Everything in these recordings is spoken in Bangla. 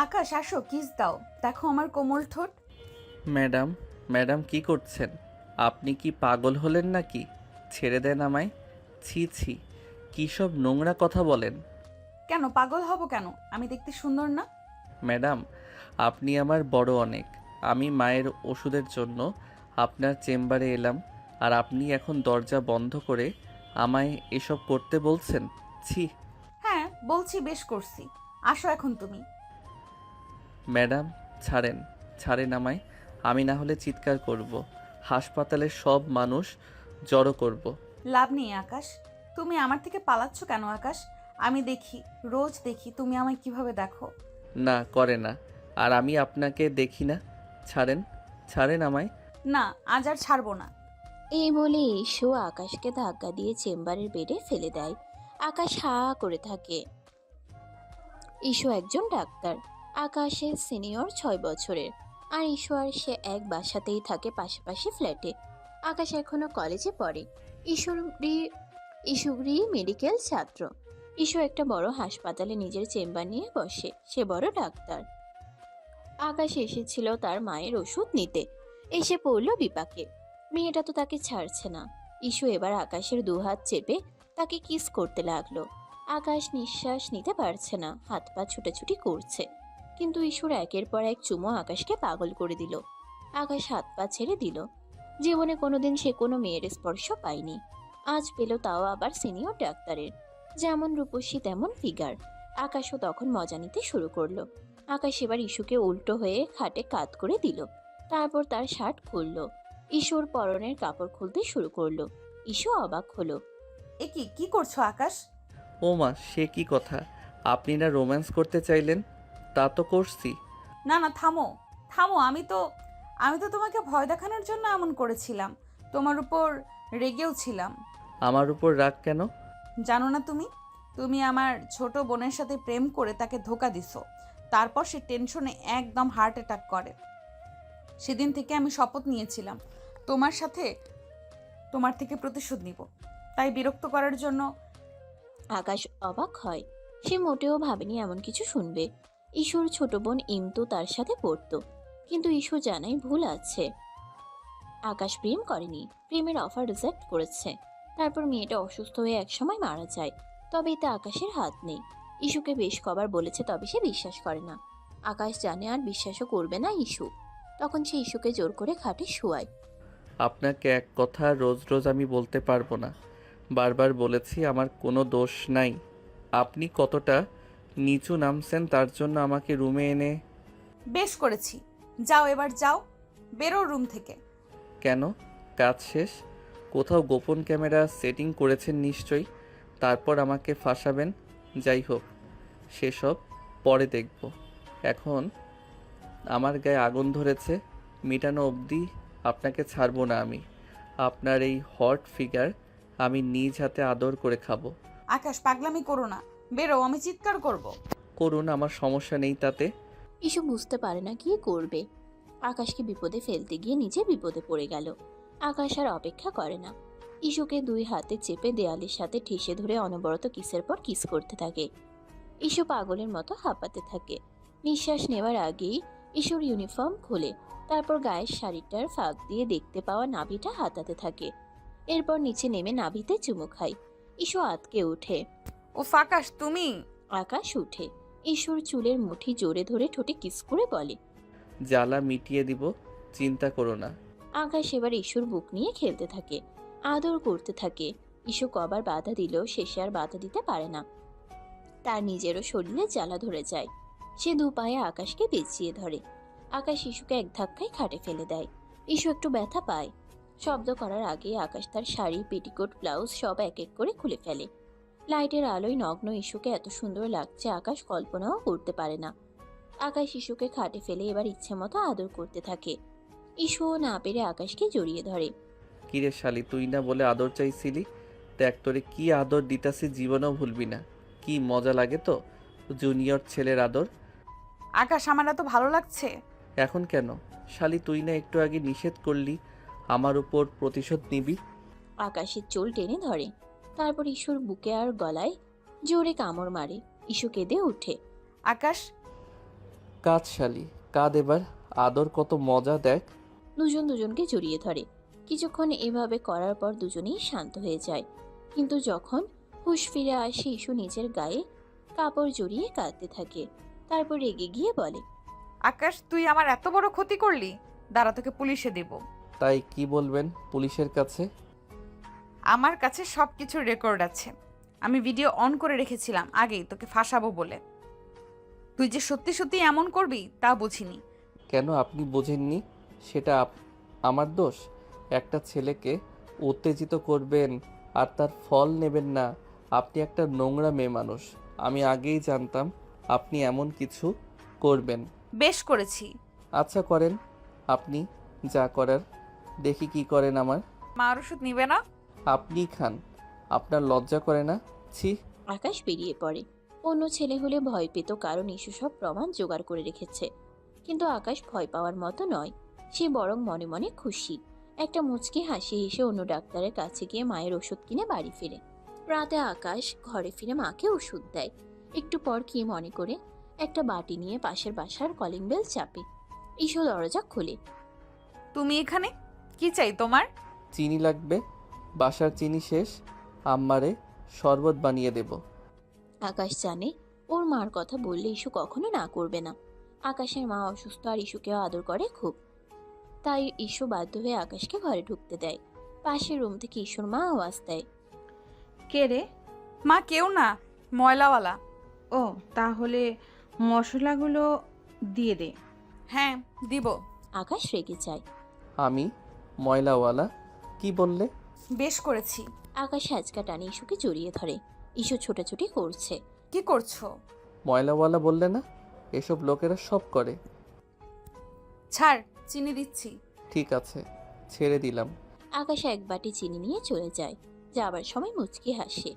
আকাশ, আসো, কিস দাও। দেখো আমার কোমল ঠোঁট। ম্যাডাম, ম্যাডাম কি করছেন? আপনি কি পাগল হলেন নাকি? ছেড়ে দেন আমায়। ছি ছি, কী সব নোংরা কথা বলেন। কেন পাগল হব কেন? আমি দেখতে সুন্দর না? ম্যাডাম, আপনি আমার বড় অনেক। আমি মায়ের ওষুধের জন্য আপনার চেম্বারে এলাম, আর আপনি এখন দরজা বন্ধ করে আমায় এসব করতে বলছেন? ছি। হ্যাঁ, বলছি, বেশ করছি। আসো এখন তুমি। ম্যাডাম, ছাড়েন, ছাড়েন আমায়। আমি না হলে চিৎকার করব, হাসপাতালের সব মানুষ জড়ো করব। লাভ নেই আকাশ। তুমি আমার থেকে পালাচ্ছ কেন আকাশ? আমি দেখি, রোজ দেখি তুমি আমায় কিভাবে দেখো। না, করে না। আর আমি আপনাকে দেখি না। ছাড়েন, ছাড়েন আমায়। না, আজ আর ছাড়বো না। এই বলে ঈশু আকাশকে ধাক্কা দিয়ে চেম্বারের বেডে ফেলে দেয়। আকাশ হা করে থাকে। ঈশু একজন ডাক্তার। আকাশের সিনিয়র 6 বছরের। আর ঈশু আর সে এক বাসাতেই থাকে, পাশাপাশি ফ্ল্যাটে। আকাশ এখনো কলেজে পড়ে। ঈশুরি ঈশুরি মেডিকেল ছাত্র। ঈশু একটা বড় হাসপাতালে নিজের চেম্বার নিয়ে বসে। সে বড় ডাক্তার। আকাশ এসেছিল তার মায়ের ওষুধ নিতে। এসে পড়ল বিপাকে। মেয়েটা তো তাকে ছাড়ছে না। ঈশু এবার আকাশের দুহাত চেপে তাকে কিস করতে লাগলো। আকাশ নিঃশ্বাস নিতে পারছে না, হাত পা ছুটাছুটি করছে। কিন্তু ঈশুর একের পর এক চুমো আকাশকে পাগল করে দিল। আকাশ হাত পা ছেড়ে দিল। জীবনে কোনোদিন সে কোনো মেয়ের স্পর্শ পায়নি। আজ পেল, তাও আবার সিনিয়র ডাক্তারের। যেমন রূপসী তেমন ফিগার। আকাশও তখন মজা নিতে শুরু করলো। আকাশ এবার ইস্যুকে উল্টো হয়ে খাটে কাত করে দিল। তারপর তার শার্ট খুলল। ইস্যুর পরনের কাপড় খুলতে শুরু করলো। ইস্যু অবাক হলো। এ কি কি করছো আকাশ? ও মা, সে কি কথা! আপনি না রোম্যান্স করতে চাইলেন? তা তো করছি। না না, থামো, থামো। আমি তো তোমাকে ভয় দেখানোর জন্য এমন করেছিলাম। তোমার উপর রেগেও ছিলাম। আমার উপর রাগ কেন? জানো না তুমি? তুমি আমার ছোট বোনের সাথে প্রেম করে তাকে ধোকা দিছো। তারপর সে টেনশনে একদম হার্ট অ্যাটাক করে। সেদিন থেকে আমি শপথ নিয়েছিলাম তোমার সাথে, তোমার থেকে প্রতিশোধ নিব। তাই বিরক্ত করার জন্য। আকাশ অবাক হয়। সে মোটেও ভাবেনি এমন কিছু শুনবে। ইস্যুর ছোট বোন ইমতু তার সাথে পড়তো। কিন্তু ইস্যু জানাই ভুল আছে। আকাশ প্রেম করেনি, প্রেমের অফার রিজেক্ট করেছে। তারপর মেয়েটা অসুস্থ হয়ে একসময় মারা যায়। তবে এতে আকাশের হাত নেই। ইস্যুকে বেশ কবার বলেছে, তবে সে বিশ্বাস করে না। আকাশ জানে আর বিশ্বাসও করবে না ইস্যু। তখন সে ইস্যুকে জোর করে খাটে শোয়ায়। আপনাকে এক কথা রোজ রোজ আমি বলতে পারবো না। বারবার বলেছি আমার কোনো দোষ নাই। আপনি কতটা নিচু নামছেন তার জন্য আমাকে রুমে এনে। বেশ করেছি। যাও, এবার যাও, বেরো রুম থেকে। কেন? কাজ শেষ? কোথাও গোপন ক্যামেরা সেটিং করেছেন নিশ্চয়ই, তারপর আমাকে ফাঁসাবেন। যাই হোক, সেসব পরে দেখব। এখন আমার গায়ে আগুন ধরেছে, মিটানো অবধি আপনাকে ছাড়বো না আমি। আপনার এই হট ফিগার আমি নিজ হাতে আদর করে খাবো। আকাশ, পাগলামি করো না। বেরো, আমি চিৎকার করব। করুন, আমার সমস্যা নেই তাতে। ইস্যু বুঝতে পারে না কি করবে। আকাশকে বিপদে ফেলতে গিয়ে নিজে বিপদে পড়ে গেল। আকাশ আর অপেক্ষা করে না। ইস্যুকে দুই হাতে চেপে দেয়ালের সাথে ঠেসে ধরে অনবরত কিসের পর কিস করতে থাকে। ইস্যু পাগলের মতো হাঁপাতে থাকে। নিঃশ্বাস নেওয়ার আগেই ইস্যুর ইউনিফর্ম খুলে, তারপর গায়ের শাড়িটার ফাঁক দিয়ে দেখতে পাওয়া নাভিটা হাতাতে থাকে। এরপর নিচে নেমে নাভিতে চুমু খায়। ইস্যু আতকে ওঠে। ও আকাশ, তুমি? আকাশ উঠে। ইস্যুর চুলের মুঠি জোরে ধরে ঠোঁটে কিস করে বলে। জ্বালা মিটিয়ে দিব, চিন্তা করো না। আকাশ এবার ইস্যুর বুক নিয়ে খেলতে থাকে, আদর করতে থাকে। ইস্যু কবার বাধা দিলেও শেষে আর বাধা দিতে পারে না। তার নিজেরও শরীরে জ্বালা ধরে যায়। সে দু পায়ে আকাশকে পেঁচিয়ে ধরে। আকাশ ইস্যুকে এক ধাক্কায় খাটে ফেলে দেয়। ইস্যু একটু ব্যথা পায়। শব্দ করার আগে আকাশ তার শাড়ি, পেটিকোট, ব্লাউজ সব এক এক করে খুলে ফেলে। লাইটের আলোয় নগ্ন ইস্যুকে এত সুন্দর লাগছে আকাশ কল্পনাও করতে পারে না। আকাশ ইস্যুকে খাটে ফেলে এবার ইচ্ছে মতো আদর করতে থাকে। ইস্যুও না পেরে আকাশকে জড়িয়ে ধরে। কিরে শালি, তুই না বলে আদর চাইছিলি? দেখ তোরে কি আদর দিতাছি, জীবনেও ভুলবি না। কি মজা লাগে তো জুনিয়র ছেলের আদর। আকাশ, আমার এত ভালো লাগছে। এখন কেন? শালি, তুই না একটু আগে নিষেধ করলি আমার উপর প্রতিশোধ নিবি? আকাশের চুল টেনে ধরে। তারপর ইস্যুর বুকে আর গলায় জোরে কামড় মারে। ইস্যু কেঁদে ওঠে। আকাশ, কাঁদ শালি, কাঁদ এবার। আদর কত মজা দেখ। দুজন দুজনকে জড়িয়ে ধরে। কিছুক্ষণ এভাবে করার পর দুজনেই শান্ত হয়ে যায়। কিন্তু যখন হুঁশ ফিরে আসে ইস্যু নিজের গায়ে কাপড় জড়িয়ে কাঁদতে থাকে। তারপর রেগে গিয়ে বলে, আকাশ, তুই আমার এত বড় ক্ষতি করলি। দাঁড়া, তোকে পুলিশে দেব। তাই কি বলবেন পুলিশের কাছে? আমার কাছে সব কিছুর রেকর্ড আছে। আমি ভিডিও অন করে রেখেছিলাম আগেই তোকে ফাঁসাবো বলে। তুই যে সত্যি সত্যি এমন করবি তা বুঝিনি। কেন আপনি বোঝেননি? সেটা আমার দোষ? একটা ছেলেকে উত্তেজিত করবেন আর তার ফল নেবেন না? আপনি একটা নোংরা মেয়ে মানুষ। আমি আগেই জানতাম আপনি এমন কিছু করবেন। বেশ করেছি। আচ্ছা করেন, আপনি যা করার। দেখি কি করেন আমার। মার ওষুধ নিবে না? আপনিই খান। আপনার লজ্জা করে না? ছি। আকাশ বেরিয়ে পড়ে। অন্য ছেলে হলে ভয় পেত, কারণ ইস্যু সব প্রমাণ জোগাড় করে রেখেছে। কিন্তু আকাশ ভয় পাওয়ার মতো নয়। সে বরং মনে মনে খুশি। একটা মুচকি হাসি হেসে অন্য ডাক্তারের কাছে গিয়ে মায়ের ওষুধ কিনে বাড়ি ফিরে। রাতে আকাশ ঘরে ফিরে মাকে ওষুধ দেয়। একটু পর কি মনে করে একটা বাটি নিয়ে পাশের বাসার কলিং বেল চাপে। ইস্যু দরজা খোলে। তুমি এখানে? কি চাই তোমার? চিনি লাগবে। বাসার চিনি শেষ। আম্মারে শরবত বানিয়ে দেব। আকাশ জানে ওর মার কথা বললে ইস্যু কখনো না করবে না। আকাশের মা অসুস্থ আর ইস্যুকেও আদর করে খুব। তাই ইস্যু বাধ্য হয়ে আকাশকে ঘরে ঢুকতে দেয়। পাশের রুম থেকে ইস্যুর মা আওয়াজ দেয়, কে রে? মা কেউ না, ময়লাওয়ালা। ও, তাহলে মশলাগুলো দিয়ে দে। হ্যাঁ, দিব। আকাশ রেগে যায়। আমি ময়লাওয়ালা? কি বললে? বেশ করেছি। আকাশ হ্যাচকা টানে ইস্যুকে জড়িয়ে ধরে। ইস্যু ছোটাছুটি করছে। কি করছো? ময়লাওয়ালা বললে না? এসব লোকেরা সব করে। ছাড়, চিনি দিচ্ছি। ঠিক আছে, ছেড়ে দিলাম। আকাশ এক বাটি চিনি নিয়ে চলে যায়। যাবার সময় মুচকি হাসে।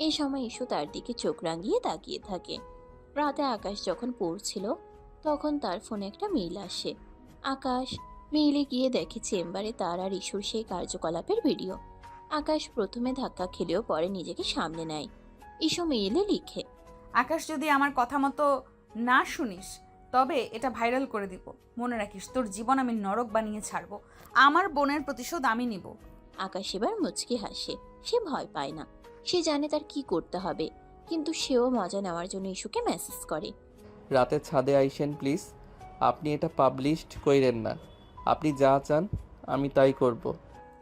এই সময় ইস্যু তার দিকে চোখ রাঙিয়ে তাকিয়ে থাকে। রাতে আকাশ যখন পড়ছিল তখন তার ফোনে একটা মেইল আসে। আকাশ মেইলে গিয়ে দেখে চেম্বারে তার আর ইস্যুর সেই কার্যকলাপের ভিডিও। আকাশ প্রথমে ধাক্কা খেলেও পরে নিজেকে সামলে নেয়। ইস্যু মেইলে লিখে, আকাশ, যদি আমার কথা মতো না শুনিস তবে এটা ভাইরাল করে দিব। মনে রাখিস, তোর জীবন আমি নরক বানিয়ে ছাড়বো। আমার বোনের প্রতিশোধ আমি নিব। আকাশ এবার মুচকি হাসে। সে ভয় পায় না। সে জানে তার কি করতে হবে। কিন্তু সেও মজা নেওয়ার জন্য ইস্যুকে মেসেজ করে, রাতে ছাদে আইসেন প্লিজ। আপনি এটা পাবলিশড কইরেন না। আপনি যা চান আমি তাই করব।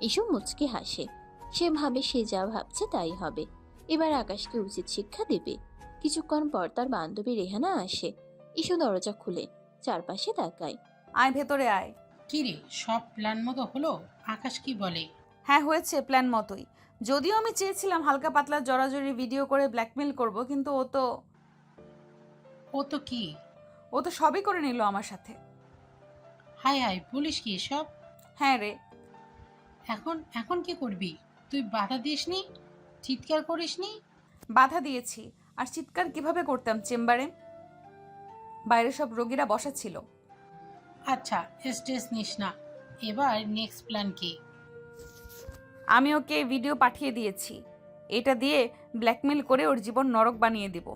ইস্যু মুচকি হাসে। সে ভাবে সে যা ভাবছে তাই হবে। এবার আকাশকে উচিত শিক্ষা দেবে। কিছুক্ষণ পর তার বান্ধবী রেহানা আসে। ইস্যু দরজা খুলে চারপাশে তাকায়। আয়, ভেতরে আয়। কি রে, সব প্ল্যান মতো হলো? আকাশ কি বলে? হ্যাঁ, হয়েছে প্ল্যান মতোই। যদিও আমি চেয়েছিলাম হালকা পাতলা জড়াজড়ি ভিডিও করে ব্ল্যাকমেল করব, কিন্তু ও তো কি? ও তো সবই করে নিল আমার সাথে। হায় হায়, বলিস কি সব? হ্যাঁ রে। এখন এখন কি করবি? তুই বাধা দিসনি? চিৎকার করিসনি? বাধা দিয়েছি। আর চিৎকার কিভাবে করতাম চেম্বারে? বাইরে সব রোগীরা বসা ছিল। আচ্ছা, স্ট্রেস নিস না। এবার নেক্সট প্ল্যান কি? আমি ওকে ভিডিও পাঠিয়ে দিয়েছি। এটা দিয়ে ব্ল্যাকমেল করে ওর জীবন নরক বানিয়ে দিব।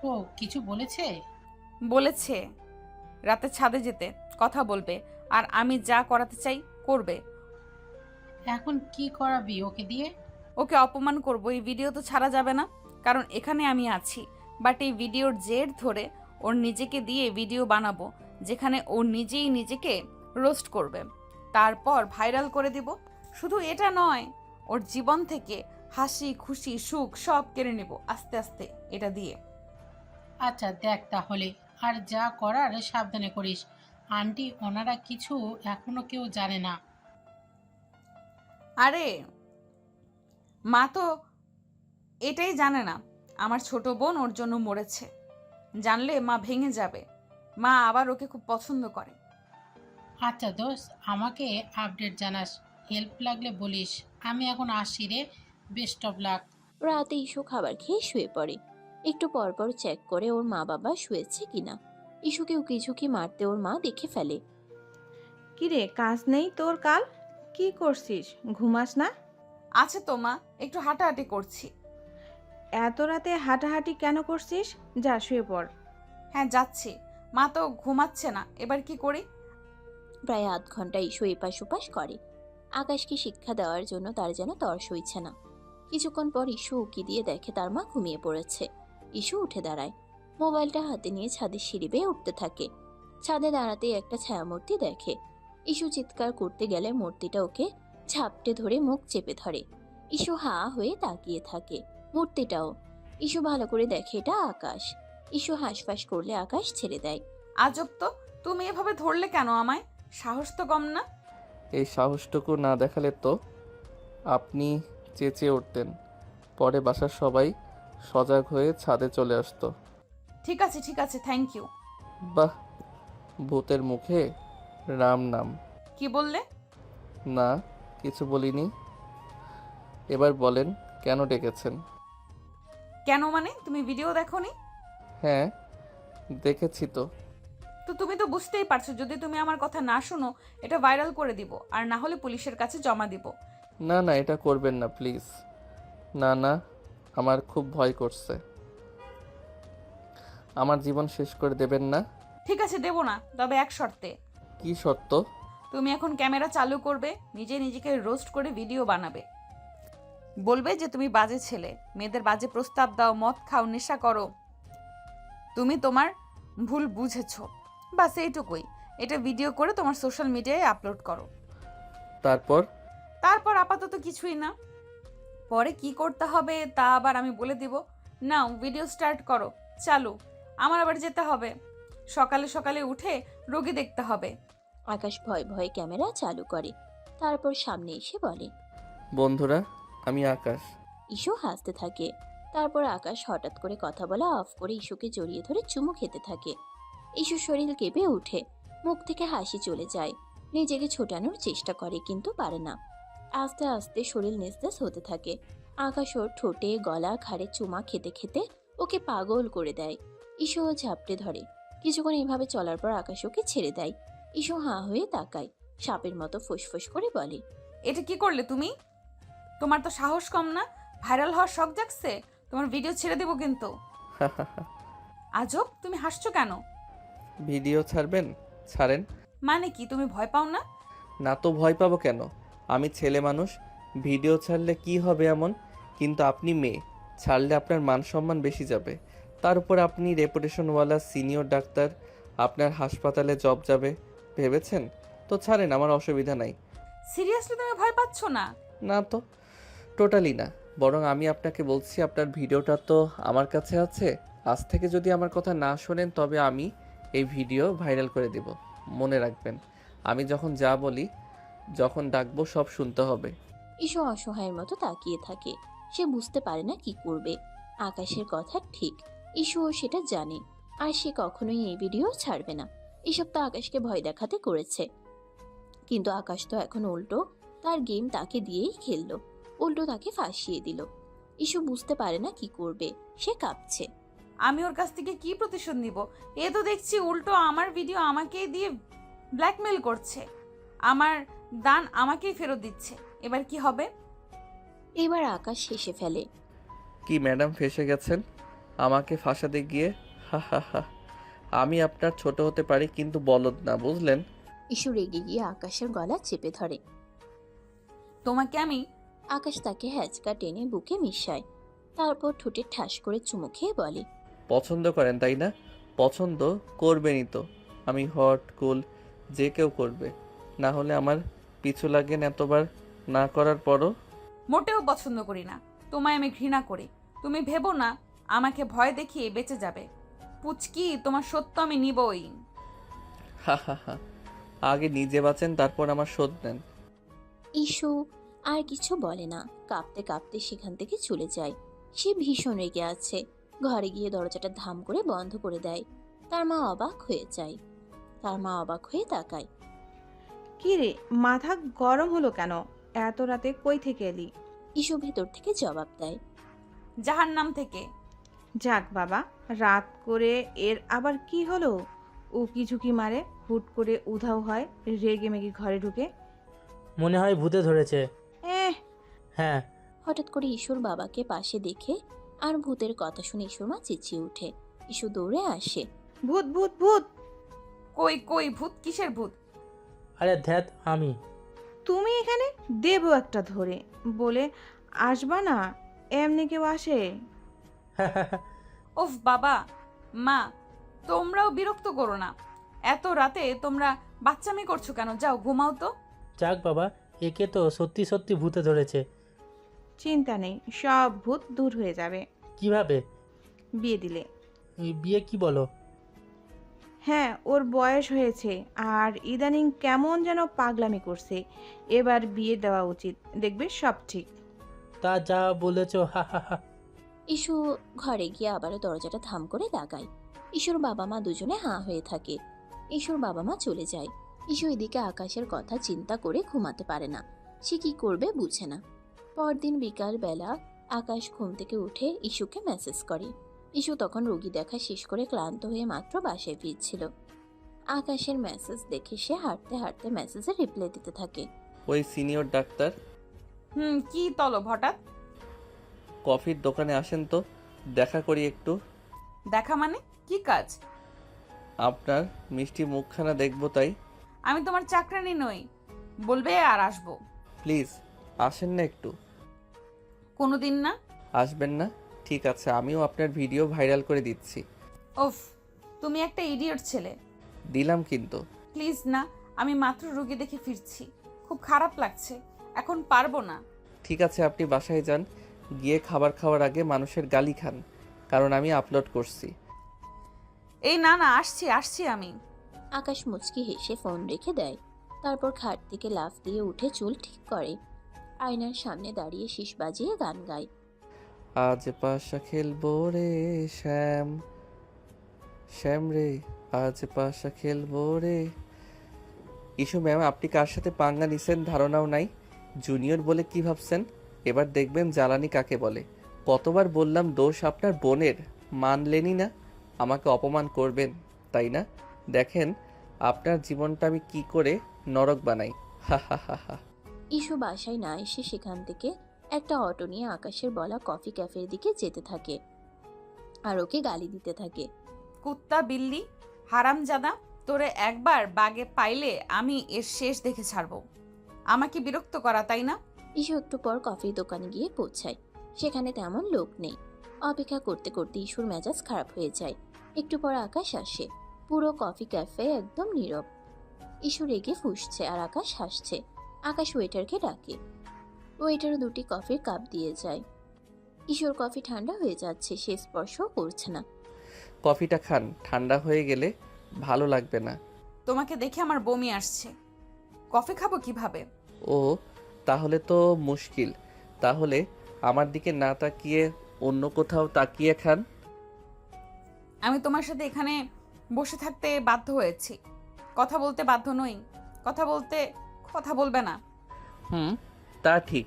ও কিছু বলেছে? বলেছে রাতে ছাদে যেতে, কথা বলবে, আর আমি যা করাতে চাই করবে। এখন কি করাবি ওকে দিয়ে? ওকে অপমান করব। এই ভিডিও তো ছাড়া যাবে না, কারণ এখানে আমি আছি। বাট এই ভিডিওর জের ধরে ওর নিজেকে দিয়ে ভিডিও বানাবো, যেখানে ও নিজেই নিজেকে রোস্ট করবে। তারপর ভাইরাল করে দিব। শুধু এটা নয়, ওর জীবন থেকে হাসি খুশি সুখ সব কেড়ে নেব আস্তে আস্তে এটা দিয়ে। আচ্ছা দেখ তাহলে, আর যা করার সাবধানে করিস। আন্টি ওনারা কিছু এখনো কেউ জানে না। আরে মা তো এটাই জানে না আমার ছোট বোন ওর জন্য মরেছে। জানলে মা ভেঙে যাবে। মা আবার ওকে খুব পছন্দ করে। আচ্ছা দোস্ত, আমাকে আপডেট জানাস। হেল্প লাগলে বলিস। আমি এখন আসছি রে। Best of luck. রাতে ইস্যু খাবার খেয়ে শুয়ে পড়ে। একটু পরপর চেক করে ওর মা বাবা শুয়েছে কিনা। ইস্যুকে উকিঝুঁকি মারতে ওর মা দেখে ফেলে। কি রে, কাজ নেই তোর কাল? কি করছিস, ঘুমাস না? আছে তো মা, একটু হাঁটাহাঁটি করছি। এত রাতে হাঁটাহাঁটি কেন করছিস? যা শুয়ে পড়। হ্যাঁ যাচ্ছি। মা তো ঘুমাচ্ছে না, এবার কি করি? প্রায় আধ ঘন্টা ইস্যু এপাশ ওপাশ করে। আকাশকে শিক্ষা দেওয়ার জন্য তার যেন তর সইছে না। কিছুক্ষণ পর ইস্যু উকি দিয়ে দেখে তার মা ঘুমিয়ে পড়েছে। ইস্যু উঠে দাঁড়ায়, মোবাইলটা হাতে নিয়ে ছাদের সিঁড়ি বেয়ে উঠতে থাকে। ছাদে দাঁড়াতেই একটা ছায়ামূর্তি দেখে। ইস্যু চিৎকার করতে গেলে মূর্তিটা ওকে ঝাপটে ধরে মুখ চেপে ধরে। ইস্যু হা হয়ে তাকিয়ে থাকে, মূর্তিটাও। ইস্যু ভালো করে দেখে এটা আকাশ। ইস্যু হাঁসফাঁস করলে আকাশ ছেড়ে দেয়। আজব তো, তুমি এভাবে ধরলে কেন আমায়? সাহস তো কম না। এই সাহসটুকু না দেখালে তো আপনি চেঁচিয়ে উঠতেন। পরে বাসার সবাই সজাগ হয়ে ছাদে চলে আসতো। ঠিক আছে ঠিক আছে, থ্যাংক ইউ। বাহ, ভূতের মুখে রাম নাম। কি বললে? না, কিছু বলিনি। এবার বলেন কেন ডেকেছেন? কেন মানে, তুমি ভিডিও দেখোনি? হ্যাঁ, দেখেছি তো। তো তুমি তো বুঝতেই পারছো, যদি তুমি আমার কথা না শোনো এটা ভাইরাল করে দিব, আর না হলে পুলিশের কাছে জমা দিব। না না, এটা করবেন না প্লিজ। না না, আমার খুব ভয় করছে। আমার জীবন শেষ করে দেবেন না। ঠিক আছে, দেবো না, তবে এক শর্তে। কি শর্ত? তুমি এখন ক্যামেরা চালু করবে, নিজে নিজেকে রোস্ট করে ভিডিও বানাবে, বলবে যে তুমি বাজে ছেলে, মেয়েদের বাজে প্রস্তাব দাও, মদ খাও, নেশা করো, তুমি তোমার ভুল বুঝেছো, বাস এইটুকুই। এটা ভিডিও করে তোমার সোশ্যাল মিডিয়ায় আপলোড করো। তারপর? তারপর আপাতত কিছুই না, পরে কি করতে হবে তা আবার আমি বলে দিব। নাও ভিডিও স্টার্ট করো, চালু। আমার আবার যেতে হবে, সকালে সকালে উঠে রোগী দেখতে হবে। আকাশ ভয়ে ভয়ে ক্যামেরা চালু করে, তারপর সামনে এসে বলে, বন্ধুরা, আমি আকাশ। ইস্যু হাসতে থাকে। তারপর আকাশ হঠাৎ করে কথা বলা অফ করে ইস্যুকে জড়িয়ে ধরে চুমু খেতে থাকে। ইস্যুর শরীর কেঁপে ওঠে, মুখ থেকে হাসি চলে যায়। নিজেকে ছোটানোর চেষ্টা করে কিন্তু পারে না। আস্তে আস্তে শরীর নিস্তেজ হতে থাকে। আকাশ ওর ঠোঁটে গলা ঘাড়ে চুমা খেতে খেতে ওকে পাগল করে দেয়। ইস্যুও ঝাপটে ধরে। কিছুক্ষণ এভাবে চলার পর আকাশ ওকে ছেড়ে দেয়। ইস্যু হাঁ হয়ে তাকায়, সাপের মতো ফুসফুস করে বলে, এটা কি করলে তুমি? তোমার তো সাহস কম না, ভাইরাল হওয়ার শখ জাগছে, তোমার ভিডিও ছেড়ে দেবো কিন্তু। আজব, তুমি হাসছো কেন? ভিডিও ছাড়বেন? ছাড়েন। মানে কি, তুমি ভয় পাও না? না তো ভয় পাবো কেন? আমি ছেলে মানুষ, ভিডিও ছাড়লে কি হবে এমন? কিন্তু আপনি মেয়ে, ছাড়লে আপনার মান সম্মান বেশি যাবে। তার উপর আপনি রেপুটেশনওয়ালা সিনিয়র ডাক্তার, আপনার হাসপাতালে জব যাবে। ভেবেছেন? তো ছাড়েন, আমার অসুবিধা নাই। সিরিয়াসলি তুমি ভয় পাচ্ছ না? না তো, টোটালি না। বরং আমি আপনাকে বলছি, আপনার ভিডিওটা তো আমার কাছে আছে। আজ থেকে যদি আমার কথা না শোনেন তবে আমি এই ভিডিও ভাইরাল করে দেব। মনে রাখবেন, আমি যখন যা বলি, যখন ডাকবো সব শুনতে হবে। ইস্যু অসহায়ের মতো তাকিয়ে থাকে। সে বুঝতে পারে না কি করবে। আকাশের কথা ঠিক, ইস্যুও সেটা জানে। আর সে কখনোই এই ভিডিও ছাড়বে না। এসব তো আকাশকে ভয় দেখাতে করেছে। কিন্তু আকাশ তো এখন উল্টো তার গেম তাকে দিয়েই খেললো, উল্টো তাকে ফাঁসিয়ে দিল। ইস্যু বুঝতে পারে না কি করবে, সে কাঁপছে। আমি ওর কাছ থেকে কি প্রতিশোধ নিব? এ তো দেখছি উল্টো আমার ভিডিও আমাকেই দিয়ে ব্ল্যাকমেল করছে, আমার দান আমাকেই ফেরত দিচ্ছে। এবার কি হবে? এবার আকাশ হেসে ফেলে। কি ম্যাডাম, ফেঁসে গেছেন আমাকে ফাঁসাতে গিয়ে? হা হা হা। আমি আপনার ছোট হতে পারি কিন্তু বলদ না, বুঝলেন? ইস্যু রেগে গিয়ে আকাশের গলা চেপে ধরে। তোমাকে আমি... আকাশ তাকে হ্যাচকা টেনে বুকে মিশায়, তারপর ঠোঁটে ঠাস করে চুমু খেয়ে বলে, পছন্দ করেন তাই না? পছন্দ করবেনই তো। আমি হট কুল, যে কেউ করবে। না হলে আমার পিছু লাগেন এতবার না করার পরও। মোটেও পছন্দ করি না, তোমায় আমি ঘৃণা করি। তুমি ভেবো না আমাকে ভয় দেখিয়ে বেঁচে যাবে। পুচকি, তোমার সত্য আমি নিবই। হা হা হা। আগে নিজে বাঁচেন, তারপর আমার শোধ নেন। ইস্যু আর কিছু বলে না, কাঁপতে কাঁপতে সেখান থেকে চলে যায়। সে ভীষণ রেগে আছে। ঘরে গিয়ে দরজাটা ধাম করে বন্ধ করে দেয়। তার মা অবাক হয়ে যায়। তার মা অবাক হয়ে তাকায়। কি রে, মাথা গরম হলো কেন? এত রাতে কই থেকে এলি? ইস্যু ভেতর থেকে জবাব দেয়, জাহান্নাম থেকে। যাক বাবা, রাত করে এর আবার কি হলো? উকি ঝুঁকি মারে, হুট করে উধাও হয়, রেগে মেগে ঘরে ঢুকে। মনে হয় ভূতে ধরেছে। এহ, হ্যাঁ। হঠাৎ করে ইস্যুর বাবাকে পাশে দেখে আর ভূতের কথা শুনে ইস্যুর মা চেঁচিয়ে ওঠে। ইস্যু দৌড়ে আসে। ভূত ভূত ভূত! কই কই ভূত, কিসের ভূত? আরে ধ্যাত, আমি। তুমি এখানে দেবো একটা ধরে বলে আসবা না, এমনি কেউ আসে? ওফ বাবা, মা, তোমরাও বিরক্ত করো না। এত রাতে তোমরা বাচ্চামি করছো কেন? যাও ঘুমাও তো। যাক বাবা, একে তো সত্যি সত্যি ভূতে ধরেছে। চিন্তা নেই, সব ভূত দূর হয়ে যাবে কিভাবে? বিয়ে দিলে। এই বিয়ে কি বলো? হ্যাঁ, ওর বয়স হয়েছে আর ইদানিং কেমন যেন পাগলামি করছে। এবার বিয়ে দেওয়া উচিত, দেখবে সব ঠিক। তা যা বলেছ, হা হা হা। ইস্যু ঘরে গিয়ে আবারও দরজাটা থাম করে লাগায়। ইস্যুর বাবা মা দুজনে হাঁ হয়ে থাকে। ইস্যুর বাবা মা চলে যায়। ইস্যু এদিকে আকাশের কথা চিন্তা করে ঘুমাতে পারে না। সে কি করবে বুঝে না। পরদিন বিকাল বেলা আকাশ ঘুম থেকে উঠে ইস্যুকে মেসেজ করে। ইস্যু তখন রোগী দেখা শেষ করে ক্লান্ত হয়ে মাত্র বাসায় ফিরছিল। আকাশের মেসেজ দেখে সে হাঁটতে হাঁটতে মেসেজে রিপ্লাই দিতে থাকে। ওই সিনিয়র ডাক্তার, কি তলব হঠাৎ? কফির দোকানে আসেন তো, দেখা করি একটু। দেখা মানে কি কাজ? আপনার মিষ্টি মুখখানা দেখবো তাই। আমি তোমার চাকরানি নই, বলবে আর আসবো। প্লিজ আসেন না একটু। কোনোদিন না। আসবেন না? ঠিক আছে, আমিও আপনার ভিডিও ভাইরাল করে দিচ্ছি। ওফ, তুমি একটা ইডিয়ট ছেলে। দিলাম কিন্তু। প্লিজ না, আমি মাত্র রোগী দেখে ফিরছি, খুব খারাপ লাগছে, এখন পারবো না। ঠিক আছে, আপনি বাসায় যান, গিয়ে খাবার খাওয়ার আগে মানুষের গালি খান, কারণ আমি আপলোড করছি। এই না না, আসছি আসছি আমি। আকাশ মুচকি হেসে ফোন রেখে দেয়। তারপর খাট থেকে লাফ দিয়ে উঠে চুল ঠিক করে। আয়নার সামনে দাঁড়িয়ে শীষ বাজিয়ে গান গায়। আজ পাশা খেলবো রে শ্যাম, শ্যাম রে, আজ পাশা খেলবো রে। ইস্যু ম্যাম, আপনি কার সাথে পাঙ্গা নিছেন ধারণাও নাই। জুনিয়র বলে কি ভাবছেন? এবার দেখবেন জ্বালানি কাকে বলে। কতবার বললাম দোষ আপনার বোনের, মানলেনই না। আমাকে অপমান করবেন তাই না? দেখেন আপনার জীবনটা আমি কি করে নরক বানাই। হা হা হা হা। ইস্যু বাসায় না এসে সেখান থেকে একটা অটো নিয়ে আকাশের বলা কফি ক্যাফের দিকে যেতে থাকে আর ওকে গালি দিতে থাকে। কুত্তা বিল্লি, হারামজাদা, তোরে একবার বাগে পাইলে আমি এর শেষ দেখে ছাড়বো। আমাকে বিরক্ত করা, তাই না? ইস্যু একটু পর কফির দোকানে গিয়ে পৌঁছায়। সেখানে তেমন লোক নেই। অপেক্ষা করতে করতে ইস্যুর মেজাজ খারাপ হয়ে যায়। একটু পর আকাশ আসে। পুরো কফি ক্যাফে একদম নীরব। ইস্যু রেগে ফুঁসছে আর আকাশ হাসছে। আকাশ ওয়েটারকে ডাকে। ওয়েটারও দুটি কফির কাপ দিয়ে যায়। ইস্যুর কফি ঠান্ডা হয়ে যাচ্ছে, সে স্পর্শও করছে না। কফিটা খান, ঠান্ডা হয়ে গেলে ভালো লাগবে না। তোমাকে দেখে আমার বমি আসছে, কফি খাবো কিভাবে? ও, তাহলে তো মুশকিল। তাহলে আমার দিকে না তাকিয়ে অন্য কোথাও তাকিয়ে খান। আমি তোমার সাথে এখানে বসে থাকতে বাধ্য হয়েছি, কথা বলতে বাধ্য নই। কথা বলবে না? তা ঠিক,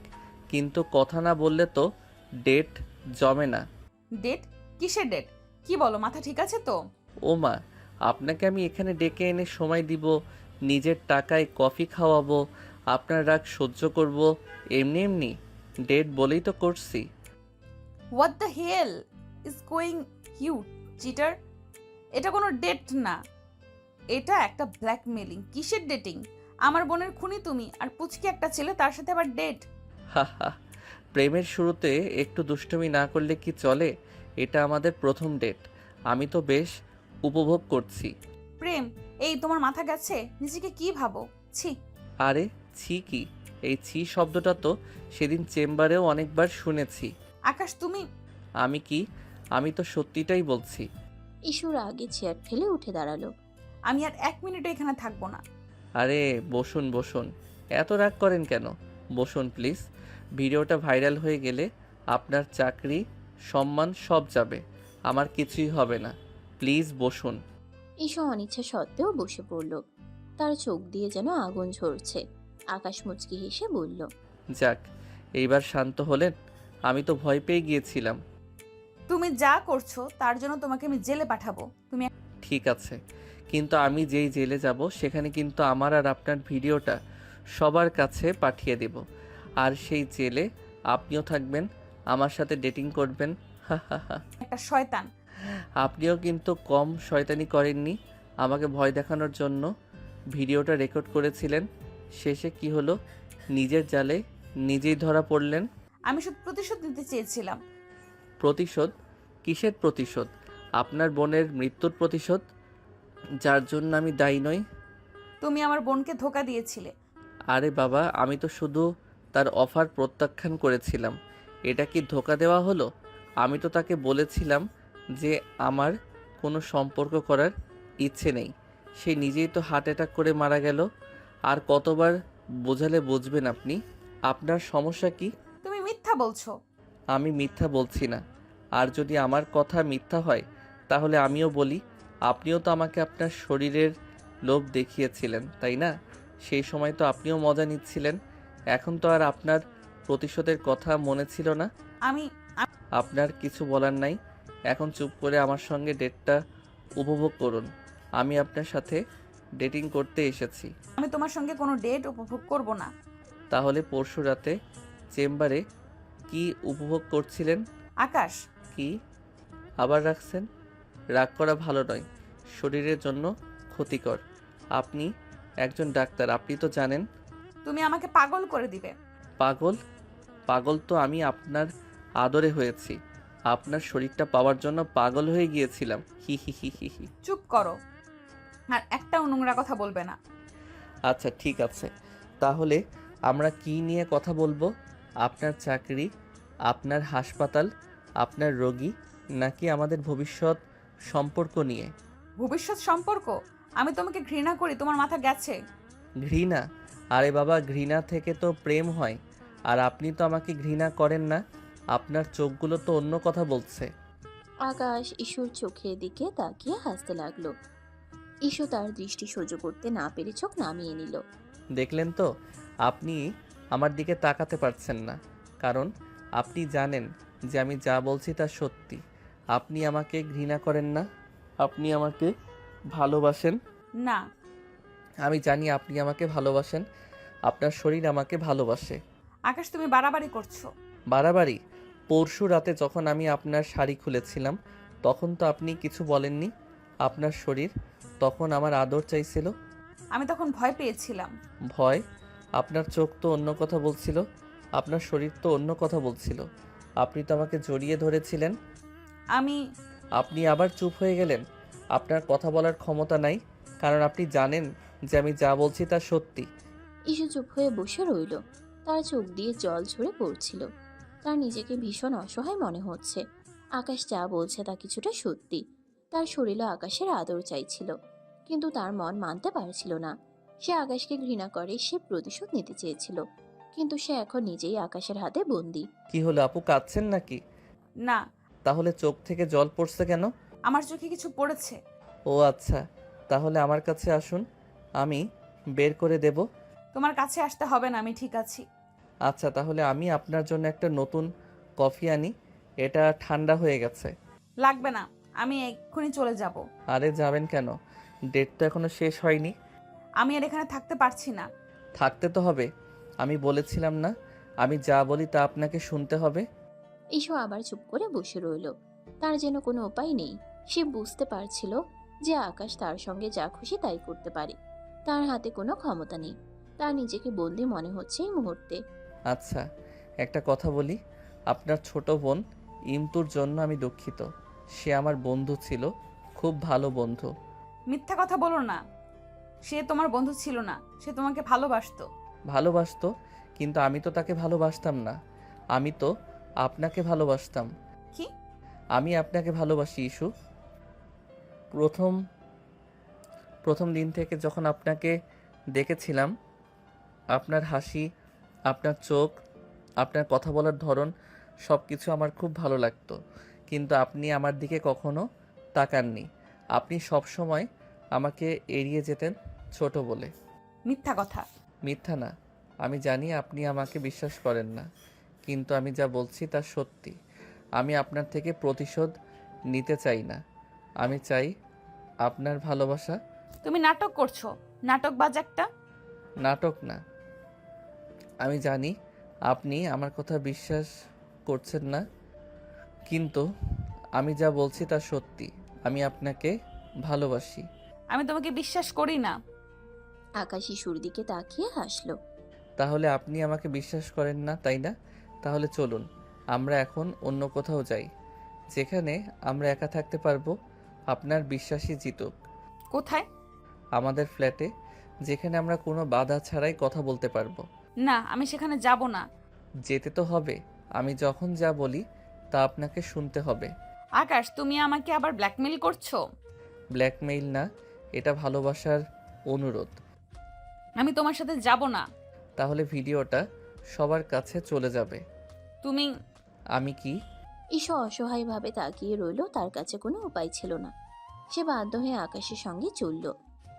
কিন্তু কথা না বললে তো ডেট জমে না। ডেট? কিসের ডেট? কি বলো, মাথা ঠিক আছে তো? ও মা, আপনাকে আমি এখানে ডেকে এনে সময় দিব, নিজের টাকায় কফি খাওয়াবো, আপনার রাগ সহ্য করব, এমনি এমনি ডেট বলেই তো করছি। What the hell is going you cheater? এটা কোনো ডেট না, এটা একটা ব্ল্যাকমেলিং। কিসের ডেটিং? আমার বোনের খুনি তুমি, আর পুচকি একটা ছেলে, তার সাথে আবার ডেট? হা হা, প্রেমের শুরুতে একটু দুষ্টুমি না করলে কি চলে? এটা আমাদের প্রথম ডেট, আমি তো বেশ উপভোগ করছি। প্রেম? এই তোমার মাথা গেছে? নিজেকে কি ভাবো? ছি। আরে ছি কি? এই ছি শব্দটা তো সেদিন চেম্বারেও অনেকবার শুনেছি। আকাশ তুমি। আমি কি? আমি তো সত্যিটাই বলছি। ইস্যুর আগে চেয়ার ঠেলে উঠে দাঁড়ালো। আমি আর 1 মিনিটও এখানে থাকবো না। আরে বসুন বসুন, এত রাগ করেন কেন? বসুন প্লিজ। ভিডিওটা ভাইরাল হয়ে গেলে আপনার চাকরি, সম্মান সব যাবে, আমার কিছুই হবে না। প্লিজ বসুন। ইস্যু অনিচ্ছা সত্ত্বেও বসে পড়ল। তার চোখ দিয়ে যেন আগুন ঝরছে। আকাশ মুচকি হেসে বলল, যাক, এইবার শান্ত হলেন? আমি তো ভয় পেয়ে গিয়েছিলাম। তুমি যা করছো তার জন্য তোমাকে আমি জেলে পাঠাবো। তুমি ঠিক আছে, কিন্তু আমি যেই জেলে যাব সেখানে কিন্তু আমার আর আপনার ভিডিওটা সবার কাছে পাঠিয়ে দেব। আর সেই জেলে আপনিও থাকবেন, আমার সাথে ডেটিং করবেন। হা হা হা। একটা শয়তান। আপনিও কিন্তু কম শয়তানি করেননি। আমাকে ভয় দেখানোর জন্য ভিডিওটা রেকর্ড করেছিলেন। শেষে কি হলো? নিজের জালে নিজেই ধরা পড়লেন। আমি শুধু প্রতিশোধ নিতে চেয়েছিলাম। প্রতিশোধ? কিসের প্রতিশোধ? আপনার বোনের মৃত্যুর প্রতিশোধ, যার জন্য আমি দায়ী নই। তুমি আমার বোনকে ধোকা দিয়েছিলে। আরে বাবা, আমি তো শুধু তার অফার প্রত্যাখ্যান করেছিলাম। এটা কি ধোকা দেওয়া হলো? আমি তো তাকে বলেছিলাম যে আমার কোনো সম্পর্ক করার ইচ্ছে নেই। সে নিজেই তো হার্ট অ্যাটাক করে মারা গেল। আর কতবার বোঝালে বুঝবেন আপনি? আপনার সমস্যা কি? তুমি মিথ্যা বলছো। আমি মিথ্যা বলছি না। আর যদি আমার কথা মিথ্যা হয় তাহলে আমিও বলি। আপনিও তো আমাকে আপনার শরীরের লোভ দেখিয়েছিলেন, তাই না? সেই সময় তো আপনিও মজা নিচ্ছিলেন। এখন তো আর আপনার প্রতিশোধের কথা মনে ছিল না। আমি আপনার কিছু বলার নাই। এখন চুপ করে আমার সঙ্গে ডেটটা উপভোগ করুন। আমি আপনার সাথে ডেটিং করতে এসেছি। আমি তোমার সঙ্গে কোনো ডেট উপভোগ করব না। তাহলে পরশু রাতে চেম্বারে কি উপভোগ করছিলেন? আকাশ, কি আবার রাখছেন? রাগ করা ভালো নয়, শরীরের জন্য ক্ষতিকর। আপনি একজন ডাক্তার, আপনি তো জানেন। তুমি আমাকে পাগল করে দিবে। পাগল? পাগল তো আমি আপনার আদরে হয়েছি। আপনার শরীরটা পাওয়ার জন্য পাগল হয়ে গিয়েছিলাম। হি হি হি হি হি। চুপ করো, আর একটাও নোংরা কথা বলবে না। আচ্ছা ঠিক আছে, তাহলে আমরা কি নিয়ে কথা বলবো? আপনার চাকরি, আপনার হাসপাতাল, আপনার রোগী, নাকি আমাদের ভবিষ্যৎ সম্পর্ক নিয়ে? ভবিষ্যৎ সম্পর্ক? আমি তোমাকে ঘৃণা করি, তোমার মাথা গেছে। ঘৃণা? আরে বাবা, ঘৃণা থেকে তো প্রেম হয়। আর আপনি তো আমাকে ঘৃণা করেন না। আপনার চোখগুলো তো অন্য কথা বলছে। আকাশ ইস্যুর চোখের দিকে তাকিয়ে হাসতে লাগলো। ইস্যু তার দৃষ্টি সহ্য করতে না পেরে চোখ নামিয়ে নিল। দেখলেন তো, আপনি আমার দিকে তাকাতে পারছেন না, কারণ আপনি জানেন যে আমি যা বলছি তা সত্যি। আপনি আমাকে ঘৃণা করেন না, আপনি আমাকে ভালোবাসেন। না, আমি জানি আপনি আমাকে ভালোবাসেন। আপনার শরীর আমাকে ভালোবাসে। আকাশ তুমি বাড়াবাড়ি করছো। বাড়াবাড়ি? পরশু রাতে যখন আমি আপনার শাড়ি খুলেছিলাম তখন তো আপনি কিছু বলেননি। আপনার শরীর তখন আমার আদর চাইছিল। আমি তখন ভয় পেয়েছিলাম। ভয়? আপনার চোখ তো অন্য কথা বলছিল, আপনার শরীর তো অন্য কথা বলছিল। আপনি তো আমাকে জড়িয়ে ধরেছিলেন। আমি আপনি আবার চুপ হয়ে গেলেন। আপনার কথা বলার ক্ষমতা নাই, কারণ আপনি জানেন যে আমি যা বলছি তা সত্যি। ইস্যু চুপ হয়ে বসে রইল। তার চোখ দিয়ে জল ঝরে পড়ছিল। তার নিজেকে ভীষণ অসহায় মনে হচ্ছে। আকাশ যা বলছে তা কিছুটা সত্যি। তার শরীরও আকাশের আদর চাইছিল, কিন্তু তার মন মানতে পারছিল না। সে আকাশকে ঘৃণা করে, সে প্রতিশোধ নিতে চেয়েছিল, কিন্তু সে এখন নিজেই আকাশের হাতে বন্দী। কি হলো আপু, কাঁদছেন নাকি? না, তাহলে চোখ থেকে জল পড়ছে কেন? আমার চোখে কিছু পড়েছে। ও আচ্ছা, তাহলে আমার কাছে আসুন, আমি বের করে দেব। তোমার কাছে আসতে হবে না, আমি ঠিক আছি। আচ্ছা, তাহলে আমি আপনার জন্য একটা নতুন কফি আনি। এটা ঠান্ডা হয়ে গেছে। লাগবে না, আমি এক্ষুনি চলে যাব। আরে যাবেন কেন? ডেট তো এখনো শেষ হয়নি। আমি আর এখানে থাকতে পারছি না। থাকতে তো হবে, আমি বলেছিলাম না আমি যা বলি তা আপনাকে শুনতে হবে। ইস্যু আবার চুপ করে বসে রইল। তার যেন কোনো উপায় নেই। সে বুঝতে পারছিল যে আকাশ তার সঙ্গে যা খুশি তাই করতে পারে। তার হাতে কোনো ক্ষমতা নেই। তার নিজেকে বন্দি মনে হচ্ছে এই মুহূর্তে। আচ্ছা, একটা কথা বলি, আপনার ছোট বোন ইমতুর জন্য আমি দুঃখিত। সে আমার বন্ধু ছিল, খুব ভালো বন্ধু। মিথ্যা কথা বলো না। সে তোমার বন্ধু ছিল না, সে তোমাকে ভালোবাসতো। ভালোবাসতো? কিন্তু আমি তো তাকে ভালোবাসতাম না, আমি তো আপনাকে ভালোবাসতাম। কি? আমি আপনাকে ভালোবাসি ইস্যু। প্রথম প্রথম দিন থেকে যখন আপনাকে দেখেছিলাম, আপনার হাসি, আপনার চোখ, আপনার কথা বলার ধরন, সব কিছু আমার খুব ভালো লাগতো। কিন্তু আপনি আমার দিকে কখনো তাকাননি। আপনি সব সময় আমাকে এড়িয়ে যেতেন ছোট বলে। মিথ্যা কথা। মিথ্যা না, আমি জানি আপনি আমাকে বিশ্বাস করেন না, কিন্তু আমি যা বলছি তা সত্যি। আমি আপনার থেকে প্রতিশোধ নিতে চাই না, আমি চাই আপনার ভালোবাসা। তুমি নাটক করছো, নাটকবাজ একটা। নাটক না, আমি জানি আপনি আমার কথা বিশ্বাস করছেন না, কিন্তু আমি যা বলছি তা সত্যি। আমি আপনাকে ভালোবাসি। আমি তোমাকে বিশ্বাস করি না। আকাশ ইস্যুর দিকে তাকিয়ে হাসলো। তাহলে আপনি আমাকে বিশ্বাস করেন না, তাই না? তাহলে চলুন আমরা এখন অন্য কোথাও যাই, যেখানে আমরা একা থাকতে পারবো। আপনার বিশ্বাসই জিতুক। কোথায়? আমাদের ফ্ল্যাটে, যেখানে আমরা কোনো বাধা ছাড়াই কথা বলতে পারবো। না, আমি সেখানে যাব না। যেতে তো হবে। আমি যখন যা বলি তা আপনাকে শুনতে হবে। আকাশ, তুমি আমাকে আবার ব্ল্যাকমেইল করছো? ব্ল্যাকমেইল না, এটা ভালোবাসার অনুরোধ। আমি তোমার সাথে যাব না। তাহলে ভিডিওটা সবার কাছে চলে যাবে। তুমি আমি কি? ঈশু অসহায়ভাবে তাকিয়ে রইল, তার কাছে কোনো উপায় ছিল না। সে বাধ্য হয়ে আকাশের সঙ্গে চলল।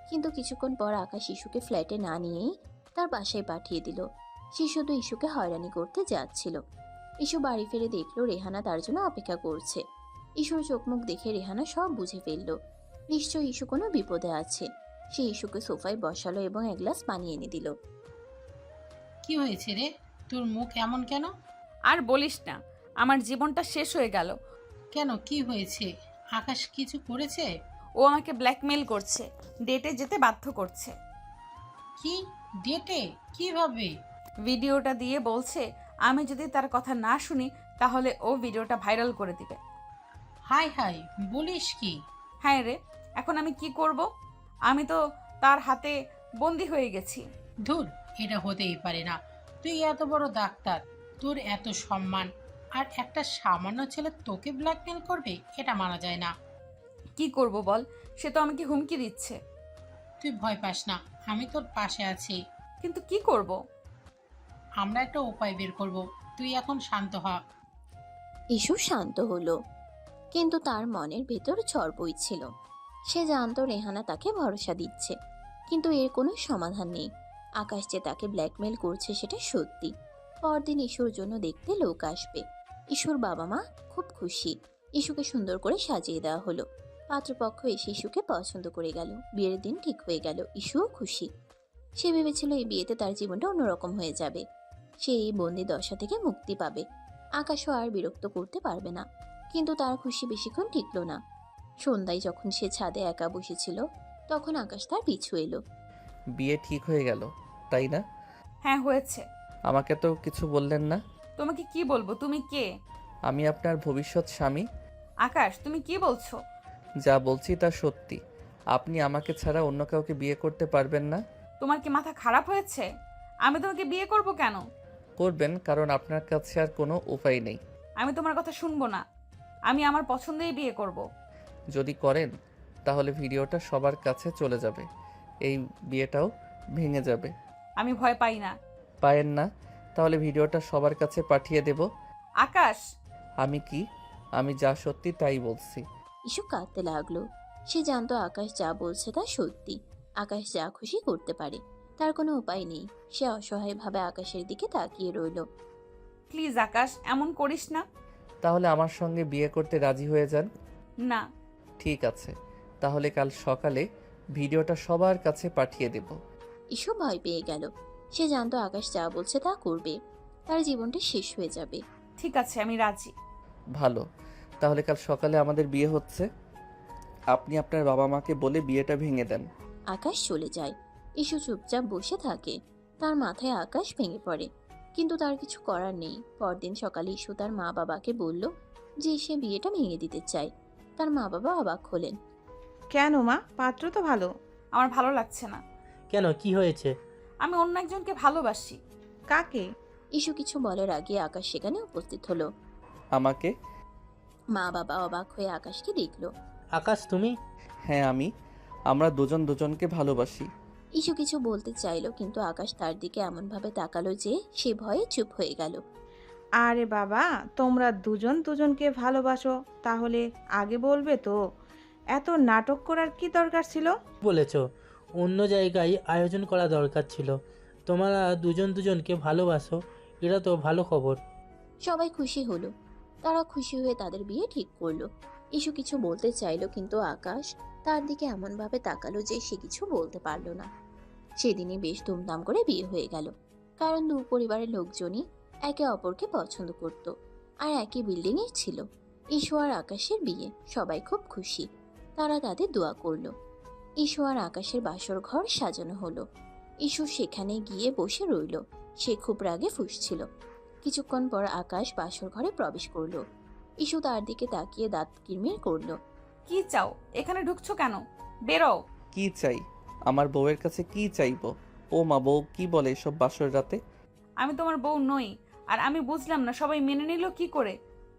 কিন্তু কিছুক্ষণ পর আকাশ ইস্যুকে ফ্ল্যাটে না নিয়েই তার বাসায় পাঠিয়ে দিল। সে শুধু ইস্যুকে হয়রানি করতে যাচ্ছিল। ইস্যু বাড়ি ফিরে দেখলো রেহানা তার জন্য অপেক্ষা করছে। ইস্যুর চোখ মুখ দেখে রেহানা সব বুঝে ফেলল। নিশ্চয়ই ইস্যু কোনো বিপদে আছে। সে ইস্যুকে সোফায় বসালো এবং এক গ্লাস পানি এনে দিল। কি হয়েছে রে, তোর মুখ এমন কেন? আর বলিস না, আমার জীবনটা শেষ হয়ে গেল। কেন, কি হয়েছে? আকাশ কিছু করেছে? ও আমাকে ব্ল্যাকমেইল করছে, ডেটে যেতে বাধ্য করছে। কি? ডেটে? কিভাবে? ভিডিওটা দিয়ে বলছে আমি যদি তার কথা না শুনি তাহলে ও ভিডিওটা ভাইরাল করে দিবে। হাই হাই, বলিস কি? হ্যাঁ রে, এখন আমি কি করব? আমি তো তার হাতে বন্দি হয়ে গেছি। ধুর, এটা হতেই পারে না। তুই এত বড় ডাক্তার, তোর এত সম্মান, আর একটা সামান্য ছেলে তোকে ব্ল্যাকমেল করবে? এটা মানা যায় না। কি করব বল, সে তো আমাকে হুমকি দিচ্ছে। তুই ভয় পাস না, আমি তোর পাশে আছি। কিন্তু কি করব? আমরা একটা উপায় বের করব, তুই এখন শান্ত হ। ইস্যু শান্ত হলো, কিন্তু তার মনের ভেতর ঝড় বইছিল। সে জানতো রেহানা তাকে ভরসা দিচ্ছে, কিন্তু এর কোনো সমাধান নেই। আকাশ যে তাকে ব্ল্যাকমেল করছে সেটা সত্যি। পরদিন ইস্যুর জন্য দেখতে লোক আসবে। ইস্যুর বাবা মা খুব খুশি। ইস্যুকে সুন্দর করে সাজিয়ে দেওয়া হলো। পাত্রপক্ষ এসে ইস্যুকে পছন্দ করে গেল। বিয়ের দিন ঠিক হয়ে গেল। ইস্যুও খুশি। সে ভেবেছিল এই বিয়েতে তার জীবনটা অন্যরকম হয়ে যাবে। সে এই বন্দি দশা থেকে মুক্তি পাবে। আকাশও আর বিরক্ত করতে পারবে না। কিন্তু তার খুশি বেশিক্ষণ টিকল না। সন্ধ্যায় যখন সে ছাদে একা বসেছিল, তখন আকাশ তার পিছু এলো। বিয়ে ঠিক হয়ে গেল, তাই না? হ্যাঁ, হয়েছে। আমাকে তো কিছু বললেন না। তোমাকে কি বলবো? তুমি কে? আমি আপনার ভবিষ্যৎ স্বামী। আকাশ, তুমি কি বলছো? যা বলছি তা সত্যি। আপনি আমাকে ছাড়া অন্য কাউকে বিয়ে করতে পারবেন না। তোমার কি মাথা খারাপ হয়েছে? আমি তোমাকে বিয়ে করব কেন? করবেন, কারণ আপনার কাছে আর কোনো উপায় নেই। আমি তোমার কথা শুনবো না। আমি আমার পছন্দেই বিয়ে করব। যদি করেন তাহলে ভিডিওটা সবার কাছে চলে যাবে। এই বিয়েটাও ভেঙে যাবে। আমি ভয় পাই না। পায়েন না? তাহলে ভিডিওটা সবার কাছে পাঠিয়ে দেব। আকাশ, আমি কি? আমি যা সত্যি তাই বলছি। ইস্যু কাঁদতে লাগলো। সে জানতো আকাশ যা বলছে তা সত্যি। আকাশ যা খুশি করতে পারে। তার কোনো উপায় নেই। সে অসহায়ভাবে আকাশের দিকে তাকিয়ে রইল। প্লিজ আকাশ, এমন করিস না। তাহলে আমার সঙ্গে বিয়ে করতে রাজি হয়ে যান। না। ঠিক আছে, তাহলে কাল সকালে ভিডিওটা সবার কাছে পাঠিয়ে দেব। ইস্যু ভয় পেয়ে গেল। সে জানতো আকাশ যা বলছে তা করবে। তার জীবনটা শেষ হয়ে যাবে। ঠিক আছে, আমি রাজি। ভালো, তাহলে কাল সকালে আমাদের বিয়ে হচ্ছে। আপনি আপনার বাবা মাকে বলে বিয়েটা ভেঙে দেন। আকাশ চলে যায়। ইস্যু চুপচাপ বসে থাকে। তার মাথায় আকাশ ভেঙে পড়ে, কিন্তু তার কিছু করার নেই। পরদিন সকালে ইস্যু তার মা বাবাকে বলল যে সে বিয়েটা ভেঙে দিতে চায়। তার মা বাবা অবাক হলেন। কেন মা, পাত্র তো ভালো। আমার ভালো লাগছে না। কেন, কি হয়েছে? আমি অন্য একজনকে ভালোবাসি। কাকে? ইস্যু কিছু বলার আগে আকাশ সেখানে উপস্থিত হলো। আমাকে? মা বাবা অবাক হয়ে আকাশকে দেখলো। আকাশ, তুমি? হ্যাঁ আমি। আমরা দুজন দুজনকে ভালোবাসি। ইস্যু কিছু বলতে চাইলো, কিন্তু আকাশ তার দিকে এমনভাবে তাকালো যে সে ভয়ে চুপ হয়ে গেল। আরে বাবা, তোমরা দুজন দুজনকে ভালোবাসো, তাহলে আগে বলবে তো। এত নাটক করার কি দরকার ছিল? বলেছ অন্য জায়গায় আয়োজন করা দরকার ছিল। তোমরা দুজন দুজনকে ভালোবাসো, এটা তো ভালো খবর। সবাই খুশি হলো। তারা খুশি হয়ে তাদের বিয়ে ঠিক করলো। ইস্যু কিছু বলতে চাইলো, কিন্তু আকাশ তার দিকে এমনভাবে তাকালো যে সে কিছু বলতে পারলো না। সেদিনই বেশ ধুমধাম করে বিয়ে হয়ে গেল, কারণ দু পরিবারের লোকজনই একে অপরকে পছন্দ করত আর একই বিল্ডিংয়ে ছিল। ইস্যু আর আকাশের বিয়ে, সবাই খুব খুশি। তারা তাদের দোয়া করলো। ঈশু আর আকাশের বাসর ঘর সাজানো হলো। ঈশু সেখানে গিয়ে বসে রইল। সে খুব রাগে ফুঁসছিল। কিছুক্ষণ পর আকাশ বাসর ঘরে প্রবেশ করলো। ঈশু তার দিকে তাকিয়ে দাঁত কিরমির করলো। কি চাও? এখানে ঢুকছো কেন? বেরো। কি চাই? আমার বউয়ের কাছে কি চাইবো? ও মা, বউ কি বলে এসব বাসর রাতে? আমি তোমার বউ নই। আর আমি বুঝলাম না সবাই মেনে নিল কি করে।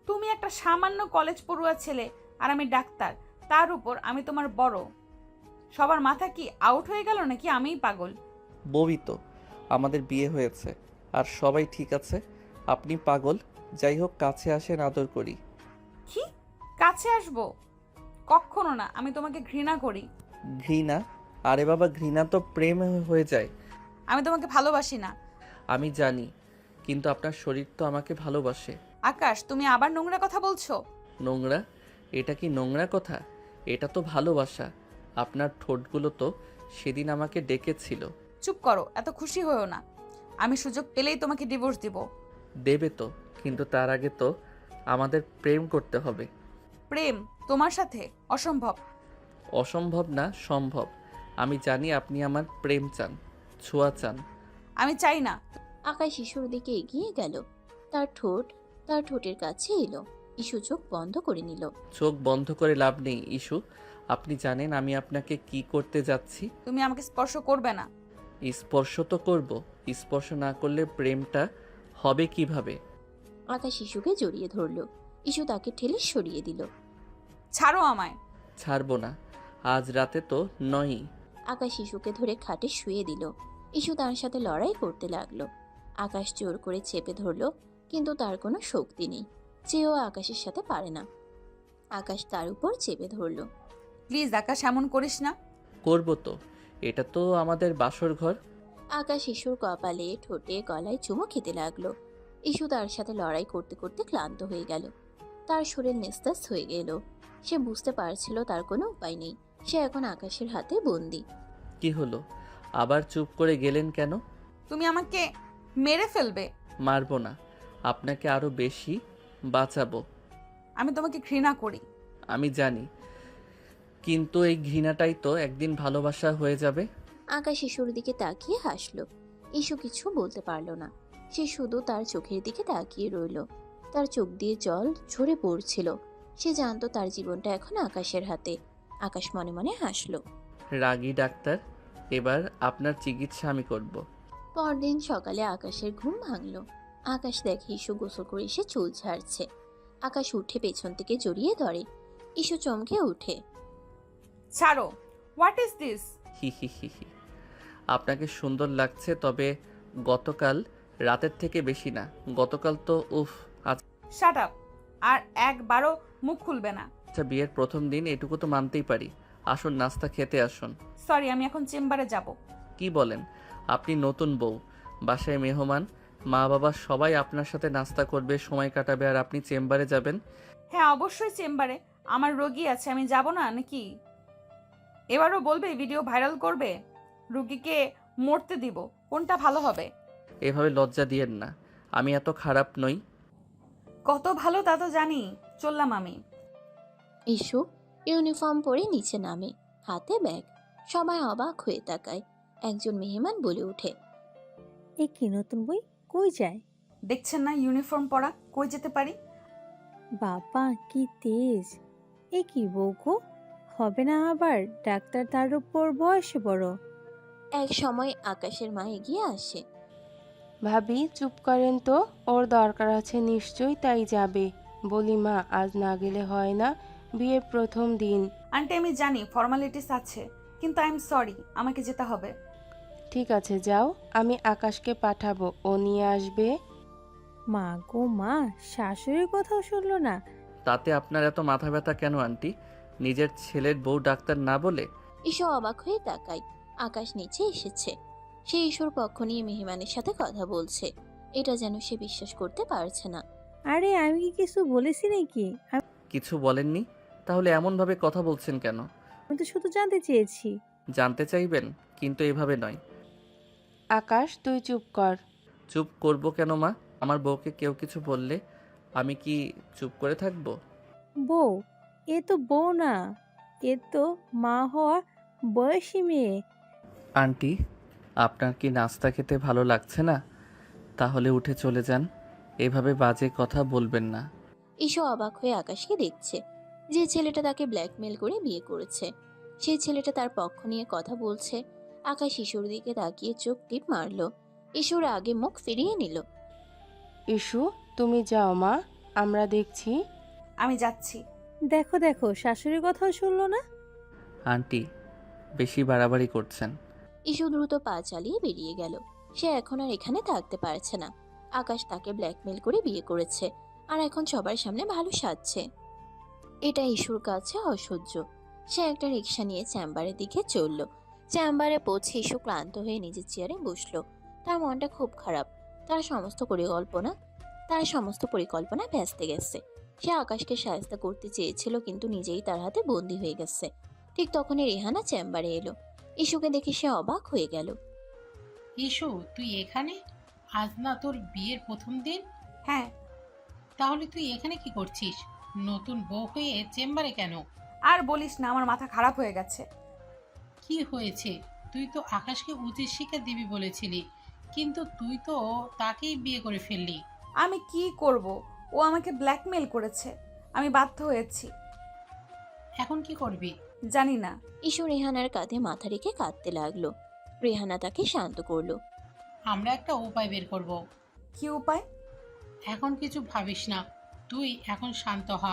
তুমি একটা সামান্য কলেজ পড়ুয়া ছেলে আর আমি ডাক্তার, তার উপর আমি তোমার বড়। সবার মাথা কি আউট হয়ে গেল নাকি আমিই পাগল? বউই তো। আমাদের বিয়ে হয়েছে আর সবাই ঠিক আছে। আপনি পাগল। যাই হোক, কাছে আসেন, আদর করি। কি? কাছে আসবো? কখনো না, আমি তোমাকে ঘৃণা করি। ঘৃণা? আরে বাবা, ঘৃণা তো প্রেম হয়ে যায়। আমি তোমাকে ভালোবাসি না। আমি জানি, কিন্তু আপনার শরীর তো আমাকে ভালোবাসে। আকাশ, তুমি আবার নোংরা কথা বলছো। নোংরা? এটা কি নোংরা কথা? এটা তো ভালোবাসা। আপনার ঠোঁটগুলো তো সেদিন আমাকে ডেকেছিল। চুপ করো, এত খুশি হয়েও না। আমি সুযোগ পেলেই তোমাকে ডিভোর্স দিব। দেবে তো, কিন্তু তার আগে তো আমাদের প্রেম করতে হবে। প্রেম তোমার সাথে? অসম্ভব। অসম্ভব না, সম্ভব। আমি জানি আপনি আমার প্রেম চান, ছোঁয়া চান। আমি চাই না। আকাশ ঈশুর দিকে এগিয়ে গেল। তার ঠোঁটের কাছে এলো। ঈশু চোখ বন্ধ করে নিল। চোখ বন্ধ করে লাভ নেই ইস্যু। আপনি জানেন আমি আপনাকে কি করতে যাচ্ছি। তুমি আমাকে স্পর্শ করবে না। স্পর্শ তো করব। স্পর্শ না করলে প্রেমটা হবে কিভাবে? আকাশ ঈশুকে জড়িয়ে ধরল। ঈশু তাকে ঠেলে সরিয়ে দিল। ছাড়ো আমায়। ছাড়বো না। আজ রাতে তো নয়ই। আকাশ ঈশুকে ধরে খাটে শুয়ে দিল। ঈশু তার সাথে লড়াই করতে লাগলো। আকাশ জোর করে চেপে ধরলো, কিন্তু তার কোনো শক্তি নেই। চেয়েও আকাশের সাথে পারে না। আকাশ তার উপর চেপে ধরলো। প্লিজ আকাশ, এমন করিস না। করব তো। এটা তো আমাদের বাসর ঘর। আকাশ ঈশুর কপালে, ঠোঁটে, গলায় চুমো খেতে লাগলো। ঈশু তার সাথে লড়াই করতে করতে ক্লান্ত হয়ে গেল। তার শরীর নিস্তেজ হয়ে গেল। সে বুঝতে পারছিল তার কোনো উপায় নেই। সে এখন আকাশের হাতে বন্দি। কি হলো? আবার চুপ করে গেলেন কেন? তুমি আমাকে মেরে ফেলবে। মারবো না, আপনাকে আরো বেশি বাঁচাবো। আমি তোমাকে ঘৃণা করি। আমি জানি, কিন্তু এই ঘৃণাটাই তো একদিন ভালোবাসা হয়ে যাবে। আকাশ ঈশুর দিকে তাকিয়ে হাসল। ঈশু কিছু বলতে পারল না। সে শুধু তার চোখের দিকে তাকিয়ে রইল। তার চোখ দিয়ে জল ঝরে পড়ছিল। সে জানতো তার জীবনটা এখন আকাশের হাতে। আকাশ মনে মনে হাসল। রাগী ডাক্তার, এবার আপনার চিকিৎসা আমি করব। পরদিন সকালে আকাশের ঘুম ভাঙল। আকাশ দেখে ঈশু গোসল করে এসে চুল ঝাড়ছে। আকাশ উঠে পেছন থেকে জড়িয়ে ধরে। ঈশু চমকে উঠে। ছাড়ো। What is this? হি হি হি হি। আপনাকে সুন্দর লাগছে, তবে গতকাল রাতের থেকে বেশি না। গতকাল তো উফ। Shut up. আর একবারও মুখ খুলবে না। আচ্ছা, বিয়ের প্রথম দিন এটুকু তো মানতেই পারি। আসুন, নাস্তা খেতে আসুন। সরি, আমি এখন চেম্বারে যাব। কি বলেন? আপনি নতুন বউ, বাসায় মেহমান, মা বাবা সবাই আপনার সাথে নাস্তা করবে, সময় কাটাবে, আর আপনি চেম্বারে যাবেন? হ্যাঁ, অবশ্যই চেম্বারে। আমার রোগী আছে, আমি যাব না নাকি? এবারও বলবে ভিডিও ভাইরাল করবে? রুগীকে মরতে দিব, কোনটা ভালো হবে? এভাবে লজ্জা দিয়েন না। আমি এত খারাপ নই। কত ভালো তা তো জানি। চললাম আমি। ঈশু ইউনিফর্ম পরে নিচে নামে, হাতে ব্যাগ। সবাই অবাক হয়ে তাকায়। একজন মেহমান বলে ওঠে। এ কি নতুন বই? কই যায়? দেখছেন না ইউনিফর্ম পরা, কই যেতে পারি? বাবা কি তেজ! এ কি বউ গো? হবে না আবার ডাক্তার, তার উপর বয়সে বড়। এক সময় আকাশের মা এগিয়ে আসে। ভাবি চুপ করেন তো, ওর দরকার আছে নিশ্চয়ই, তাই যাবে। বলি মা, আজ না গেলে হয় না, বিয়ের প্রথম দিন। আন্টি, আমি জানি ফর্মালিটিস আছে, কিন্তু আই এম সরি, আমাকে যেতে হবে। ঠিক আছে যাও, আমি আকাশকে পাঠাবো, ও নিয়ে আসবে। মা গো মা, শাশুড়ির কথাও শুনলো না। তাতে আপনার এত মাথা ব্যথা কেন আন্টি? নিজের ছেলের বউ ডাক্তার না বলে? ঈশু অবাক হয়ে তাকায়। আকাশ নিচে এসেছে। সে ঈশুর পক্ষ নিয়ে মেহমানের সাথে কথা বলছে। এটা যেন সে বিশ্বাস করতে পারছে না। আরে আমি কি কিছু বলেছি নাকি? কিছু বলেননি? তাহলে এমনভাবে কথা বলছেন কেন? আমি তো শুধু জানতে চেয়েছি। জানতে চাইবেন, কিন্তু এভাবে নয়। আকাশ তুই চুপ কর। চুপ করব কেন মা? আমার বউকে কেউ কিছু বললে আমি কি চুপ করে থাকবো? বউ? এ তো বউ না, এ তো মা হওয়া বয়সী মেয়ে। আন্টি, আপনার কি নাস্তা খেতে ভালো লাগছে না? তাহলে উঠে চলে যান। এভাবে বাজে কথা বলবেন না। ঈশো অবাক হয়ে আকাশকে দেখছে। যে ছেলেটা তাকে ব্ল্যাকমেল করে বিয়ে করেছে, সেই ছেলেটা তার পক্ষ নিয়ে কথা বলছে। আকাশ ঈশোর দিকে তাকিয়ে চোখ টিপ মারল। ঈশোর আগে মুখ ফিরিয়ে নিল। ইস্যু, তুমি যাও মা, আমরা দেখছি। আমি যাচ্ছি। দেখো দেখো, শাশুড়ির কথাও শুনলো না। আন্টি, বেশি বাড়াবাড়ি করছেন। ঈশো দ্রুত পা চালিয়ে বেরিয়ে গেল। সে এখন আর এখানে থাকতে পারছে না। আকাশ তাকে ব্ল্যাকমেল করে বিয়ে করেছে, আর এখন সবার সামনে ভালো সাজছে। এটা ঈশুর কাছে অসহ্য। সে একটা রিক্সা নিয়ে চেম্বারের দিকে চলল। চেম্বারে পৌঁছে ঈশু ক্লান্ত হয়ে নিজের চেয়ারে বসলো। তার মনটা খুব খারাপ। তার সমস্ত পরিকল্পনা ভেস্তে গেছে। সে আকাশকে সাহায্য করতে চেয়েছিল, কিন্তু নিজেই তার হাতে বন্দী হয়ে গেছে। ঠিক তখনই রেহানা চেম্বারে এলো। ঈশুকে দেখে সে অবাক হয়ে গেল। ইস্যু, তুই এখানে? আজ না তোর বিয়ের প্রথম দিন? হ্যাঁ। তাহলে তুই এখানে কি করছিস? নতুন বউ হয়ে চেম্বারে কেন? আর বলিস না, আমার মাথা খারাপ হয়ে গেছে। কি হয়েছে? তুই তো আকাশকে উচিত শিক্ষা দিবি বলেছিলি, কিন্তু তুই তো তাকেই বিয়ে করে ফেললি। আমি কি করব? ও আমাকে ব্ল্যাকমেল করেছে, আমি বাধ্য হয়েছি। এখন কি করবি? জানি না। ঈশু রেহানার কাঁধে মাথা রেখে কাঁদতে লাগলো। রেহানা তাকে শান্ত করলো। আমরা একটা উপায় বের করব। কি উপায়? এখন কিছু ভাবিস না, তুই এখন শান্ত হ।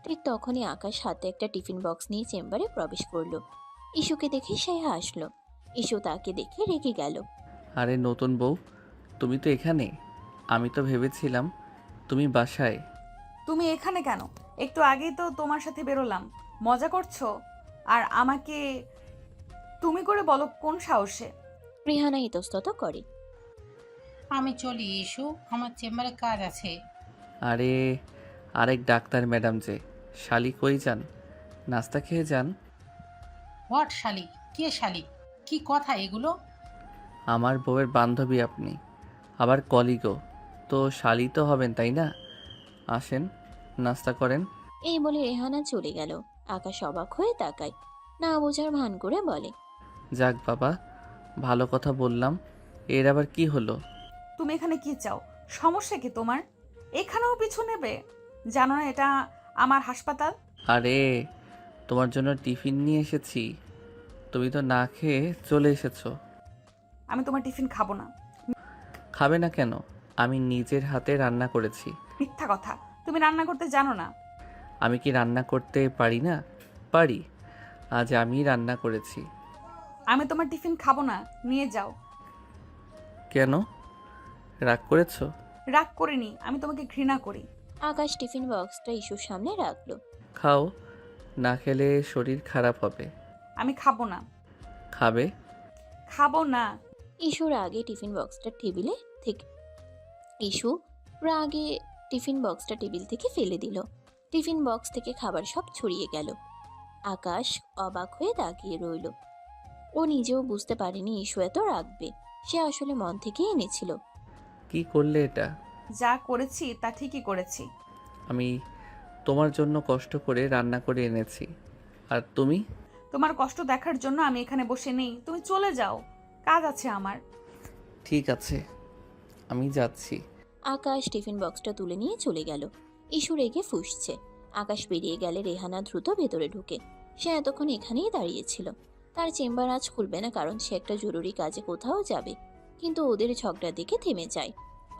ঠিক তখনই আকাশ হাতে একটা টিফিন বক্স নিয়ে চেম্বারে প্রবেশ করলো। ঈশুকে দেখে সে হাসলো। ঈশু তাকে দেখে রেগে গেল। আরে নতুন বউ, তুমি তো এখানে। আমি তো ভেবেছিলাম তুমি বাসায়। তুমি এখানে কেন? একটু আগেই তো তোমার সাথে বেরোলাম। মজা করছো? আর আমাকে তুমি করে বলো কোন সাহসে? রেহানা ইতস্তত করে। আমি চলি ইস্যু, আমার চেম্বারে কাজ আছে। আরে, আরেক ডাক্তার ম্যাডাম যে। শালি কই যান? নাস্তা খেয়ে যান। হোয়াট শালি? কে শালি? কি কথা এগুলো? আমার বউয়ের বান্ধবী আপনি, আবার কলিগও। তো শালি তো হবেন, তাই না? আসেন, নাস্তা করেন। এই বলে রেহানা চলে গেল। আকাশ অবাক হয়ে তাকায়, না বোঝার ভান করে বলে। যাক বাবা, ভালো কথা বললাম। এর আবার কি হলো? তুমি এখানে কি চাও? সমস্যা কি তোমার? এখানেও পিছু নেবে? জানো না এটা আমার হাসপাতাল? আরে, তোমার জন্য টিফিন নিয়ে এসেছি। তুমি তো না খেয়ে চলে এসেছো। আমি তোমার টিফিন খাবো না। খাবে না কেন? আমি নিজের হাতে রান্না করেছি। মিথ্যা কথা, তুমি রান্না করতে জানো না। আমি কি রান্না করতে পারি না? পারি। আজ আমি রান্না করেছি। আমি তোমার টিফিন খাবো না, নিয়ে যাও। কেন? রাগ করেছো? রাগ করিনি, আমি তোমাকে ঘৃণা করি। আকাশ টিফিন বক্সটা ঈশুর সামনে রাখলো। খাও, না খেলে শরীর খারাপ হবে। আমি খাবো না। খাবে? খাবো না। ঈশুর আগে টিফিন বক্সটা টেবিলে থেকে ঈশু রাগে টিফিন বক্সটা টেবিল থেকে ফেলে দিল। টিফিন বক্স থেকে খাবার সব ছড়িয়ে গেল। আকাশ অবাক হয়ে তাকিয়ে রইল। ও নিজেও বুঝতে পারেনি ঈশু এত রাখবে। সে আসলে মন থেকে এনেছিল। কি করলে এটা? যা করেছি তা ঠিকই করেছি। আমি তোমার জন্য কষ্ট করে রান্না করে এনেছি, আর তুমি? তোমার কষ্ট দেখার জন্য আমি এখানে বসে নেই, তুমি চলে যাও, কাজ আছে আমার। ঠিক আছে, আমি যাচ্ছি। আকাশ টিফিন বক্সটা তুলে নিয়ে চলে গেল। ঈশু রেগে ফুঁসছে। আকাশ বেরিয়ে গেলে রেহানা দ্রুত ভেতরে ঢুকে। সে এতক্ষণ এখানেই দাঁড়িয়েছিল। তার চেম্বার আজ খুলবে না, কারণ সে একটা জরুরি কাজে কোথাও যাবে। কিন্তু ওদের ঝগড়া দেখে থেমে যায়।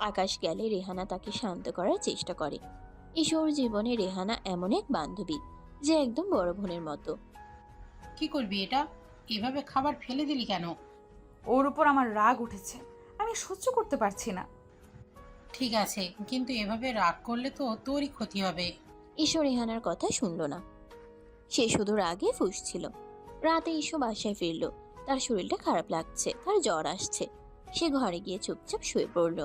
আকাশ গেলে রেহানা তাকে শান্ত করার চেষ্টা করে। ঈশুর জীবনে রেহানা এমন এক বান্ধবী যে একদম বড় বোনের মতো। কি করবি এটা? এভাবে খাবার ফেলে দিলি কেন? ওর উপর আমার রাগ উঠেছে, আমি সহ্য করতে পারছি না। ঠিক আছে, কিন্তু এভাবে রাগ করলে তো তোরই ক্ষতি হবে। ঈশু রেহানার কথা শুনল না। সে শুধু রাগে ফুঁসছিল। রাতে ঈশু বাসায় ফিরল। তার শরীরটা খারাপ লাগছে, তার জ্বর আসছে। সে ঘরে গিয়ে চুপচাপ শুয়ে পড়ল।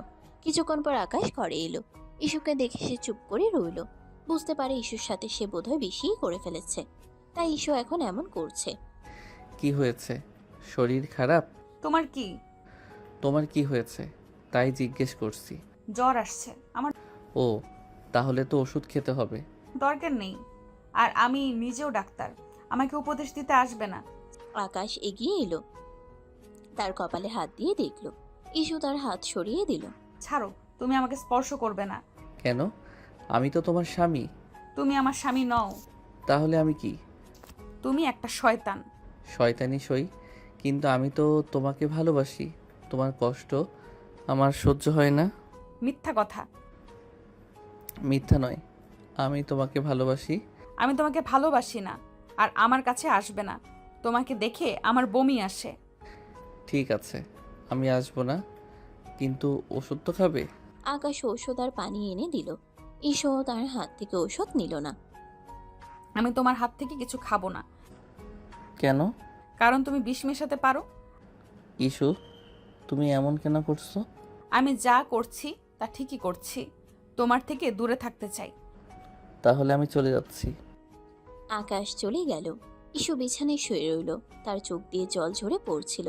কিছুক্ষণ পর আকাশ ঘরে এলো। ঈশুকে দেখে সে চুপ করে রইল। বুঝতে পারে ঈশুর সাথে সে বোধহয় বেশিই করে ফেলেছে, তাই ঈশু এখন এমন করছে। কি হয়েছে? শরীর খারাপ? তোমার কি? তোমার কি হয়েছে তাই জিজ্ঞেস করছি। জ্বর আসছে আমার। ও, তাহলে তো ওষুধ খেতে হবে। দরকার নেই, আর আমি নিজেও ডাক্তার, আমাকে উপদেশ দিতে আসবে না। আকাশ এগিয়ে এলো, তার কপালে হাত দিয়ে দেখল। ইস্যু তার হাত সরিয়ে দিল। ছাড়ো, তুমি আমাকে স্পর্শ করবে না। কেন? আমি তো তোমার স্বামী। তুমি আমার স্বামী নও। তাহলে আমি কি? তুমি একটা শয়তান। শয়তানি সই, কিন্তু আমি তো তোমাকে ভালোবাসি। তোমার কষ্ট আমার সহ্য হয় না। মিথ্যা কথা। মিথ্যা নয়, আমি তোমাকে ভালোবাসি। আমি তোমাকে ভালোবাসি না, আর আমার কাছে আসবে না। তোমাকে দেখে আমার বমি আসে। ঠিক আছে, আমি আসবো না, কিন্তু ওষুধ তো খাবে। আকাশ ঔষধ আর পানি এনে দিল। ইস্যু তার হাত থেকে ঔষধ নিল না। আমি তোমার হাত থেকে কিছু খাবো না, কেন? কারণ তুমি বিষ মেশাতে পারো। ইস্যু, তুমি এমন কেন করছো? আমি যা করছি তা ঠিকই করছি। তোমার থেকে দূরে থাকতে চাই। তাহলে আমি চলে যাচ্ছি। আকাশ চলে গেল। ইস্যু বিছানায় শুয়ে রইল। তার চোখ দিয়ে জল ঝরে পড়ছিল।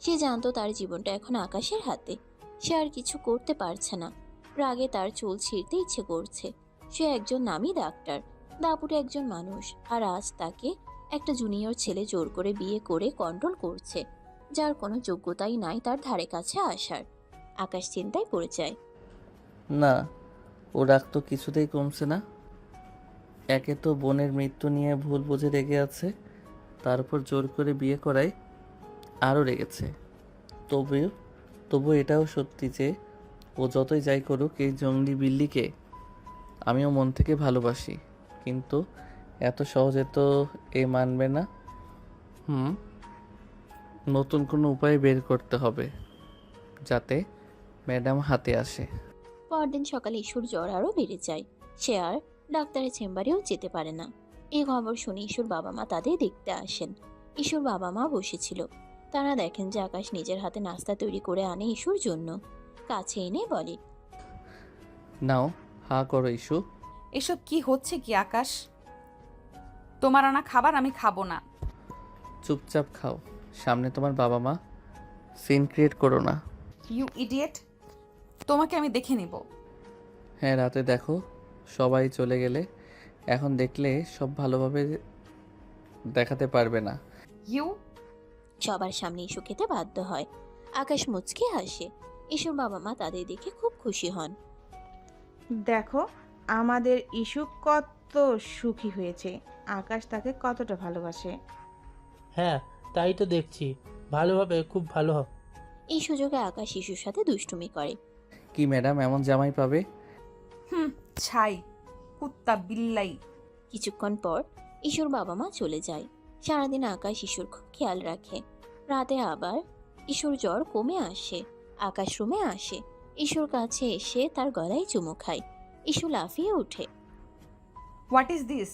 সে জানতো তার জীবনটা এখন আকাশের হাতে। সে আর কিছু করতে পারছে না। রাগে তার চুল ছিঁড়তে ইচ্ছে করছে। সে একজন নামী ডাক্তার, দাপুটে একজন মানুষ, আর আজ তাকে একটা জুনিয়র ছেলে জোর করে বিয়ে করে কন্ট্রোল করছে, যার কোনো যোগ্যতাই নাই তার ধারে কাছে আসার। আকাশ চিন্তায় পড়ে যায়। না, ও রাগ তো কিছুতেই কমছে না। একে তো বোনের মৃত্যু নিয়ে ভুল বুঝে রেগে আছে, তার উপর জোর করে বিয়ে করায় আরও রেগেছে। তবু এটাও সত্যি যে ও যতই যাই করুক, এই জঙ্গলি বিল্লিকে আমিও মন থেকে ভালোবাসি। কিন্তু এত সহজে তো এ মানবে না। নতুন কোনো উপায় বের করতে হবে যাতে ম্যাডাম হাতে আসে। পরদিন সকালে ইস্যুর জ্বর আরও বেড়ে যায়। সে আর ডাক্তারের চেম্বারেও যেতে পারে না। এই খবর শুনে ইস্যুর বাবা মা তাদের দেখতে আসেন। ইস্যুর বাবা মা বসেছিল। তারা দেখেন যে আকাশ নিজের হাতে নাস্তা তৈরি করে আনে ইস্যুর জন্য। কাছে এনে বলে, নাও, হা করো ইস্যু। এসব কি হচ্ছে কি আকাশ? তোমার আনা খাবার আমি খাবো না। চুপচাপ খাও, সামনে তোমার বাবা মা। সিন ক্রিয়েট করো না। ইউ ইডিয়েট, তোমাকে আমি দেখে নিব। হ্যাঁ, রাতে দেখো, সবাই চলে গেলে এখন দেখলে সব ভালোভাবে দেখাতে পারবে না। ইউ। সবার সামনে ইস্যু খেতে বাধ্য হয়। আকাশ মুচকে হাসে। ইস্যুর বাবা মা তাদের দেখে খুব খুশি হন। দেখো, আমাদের ইস্যু কত সুখী হয়েছে। আকাশ তাকে কতটা ভালোবাসে। হ্যাঁ, তাই তো দেখছি। ভালোভাবে, খুব ভালো। এই সুযোগে আকাশ ইস্যুর সাথে দুষ্টুমি করে। কি ম্যাডাম, এমন জামাই পাবে? ছাই, কুত্তা বিল্লাই। কিছুক্ষণ পর ইস্যুর বাবা মা চলে যায়। সারাদিন আকাশ ইস্যুর খুব খেয়াল রাখে। রাতে আবার ইস্যুর জ্বর কমে আসে। আকাশ রুমে আসে। ইস্যুর কাছে এসে তার গলায় চুমু খায়। ইস্যু লাফিয়ে ওঠে। What is this?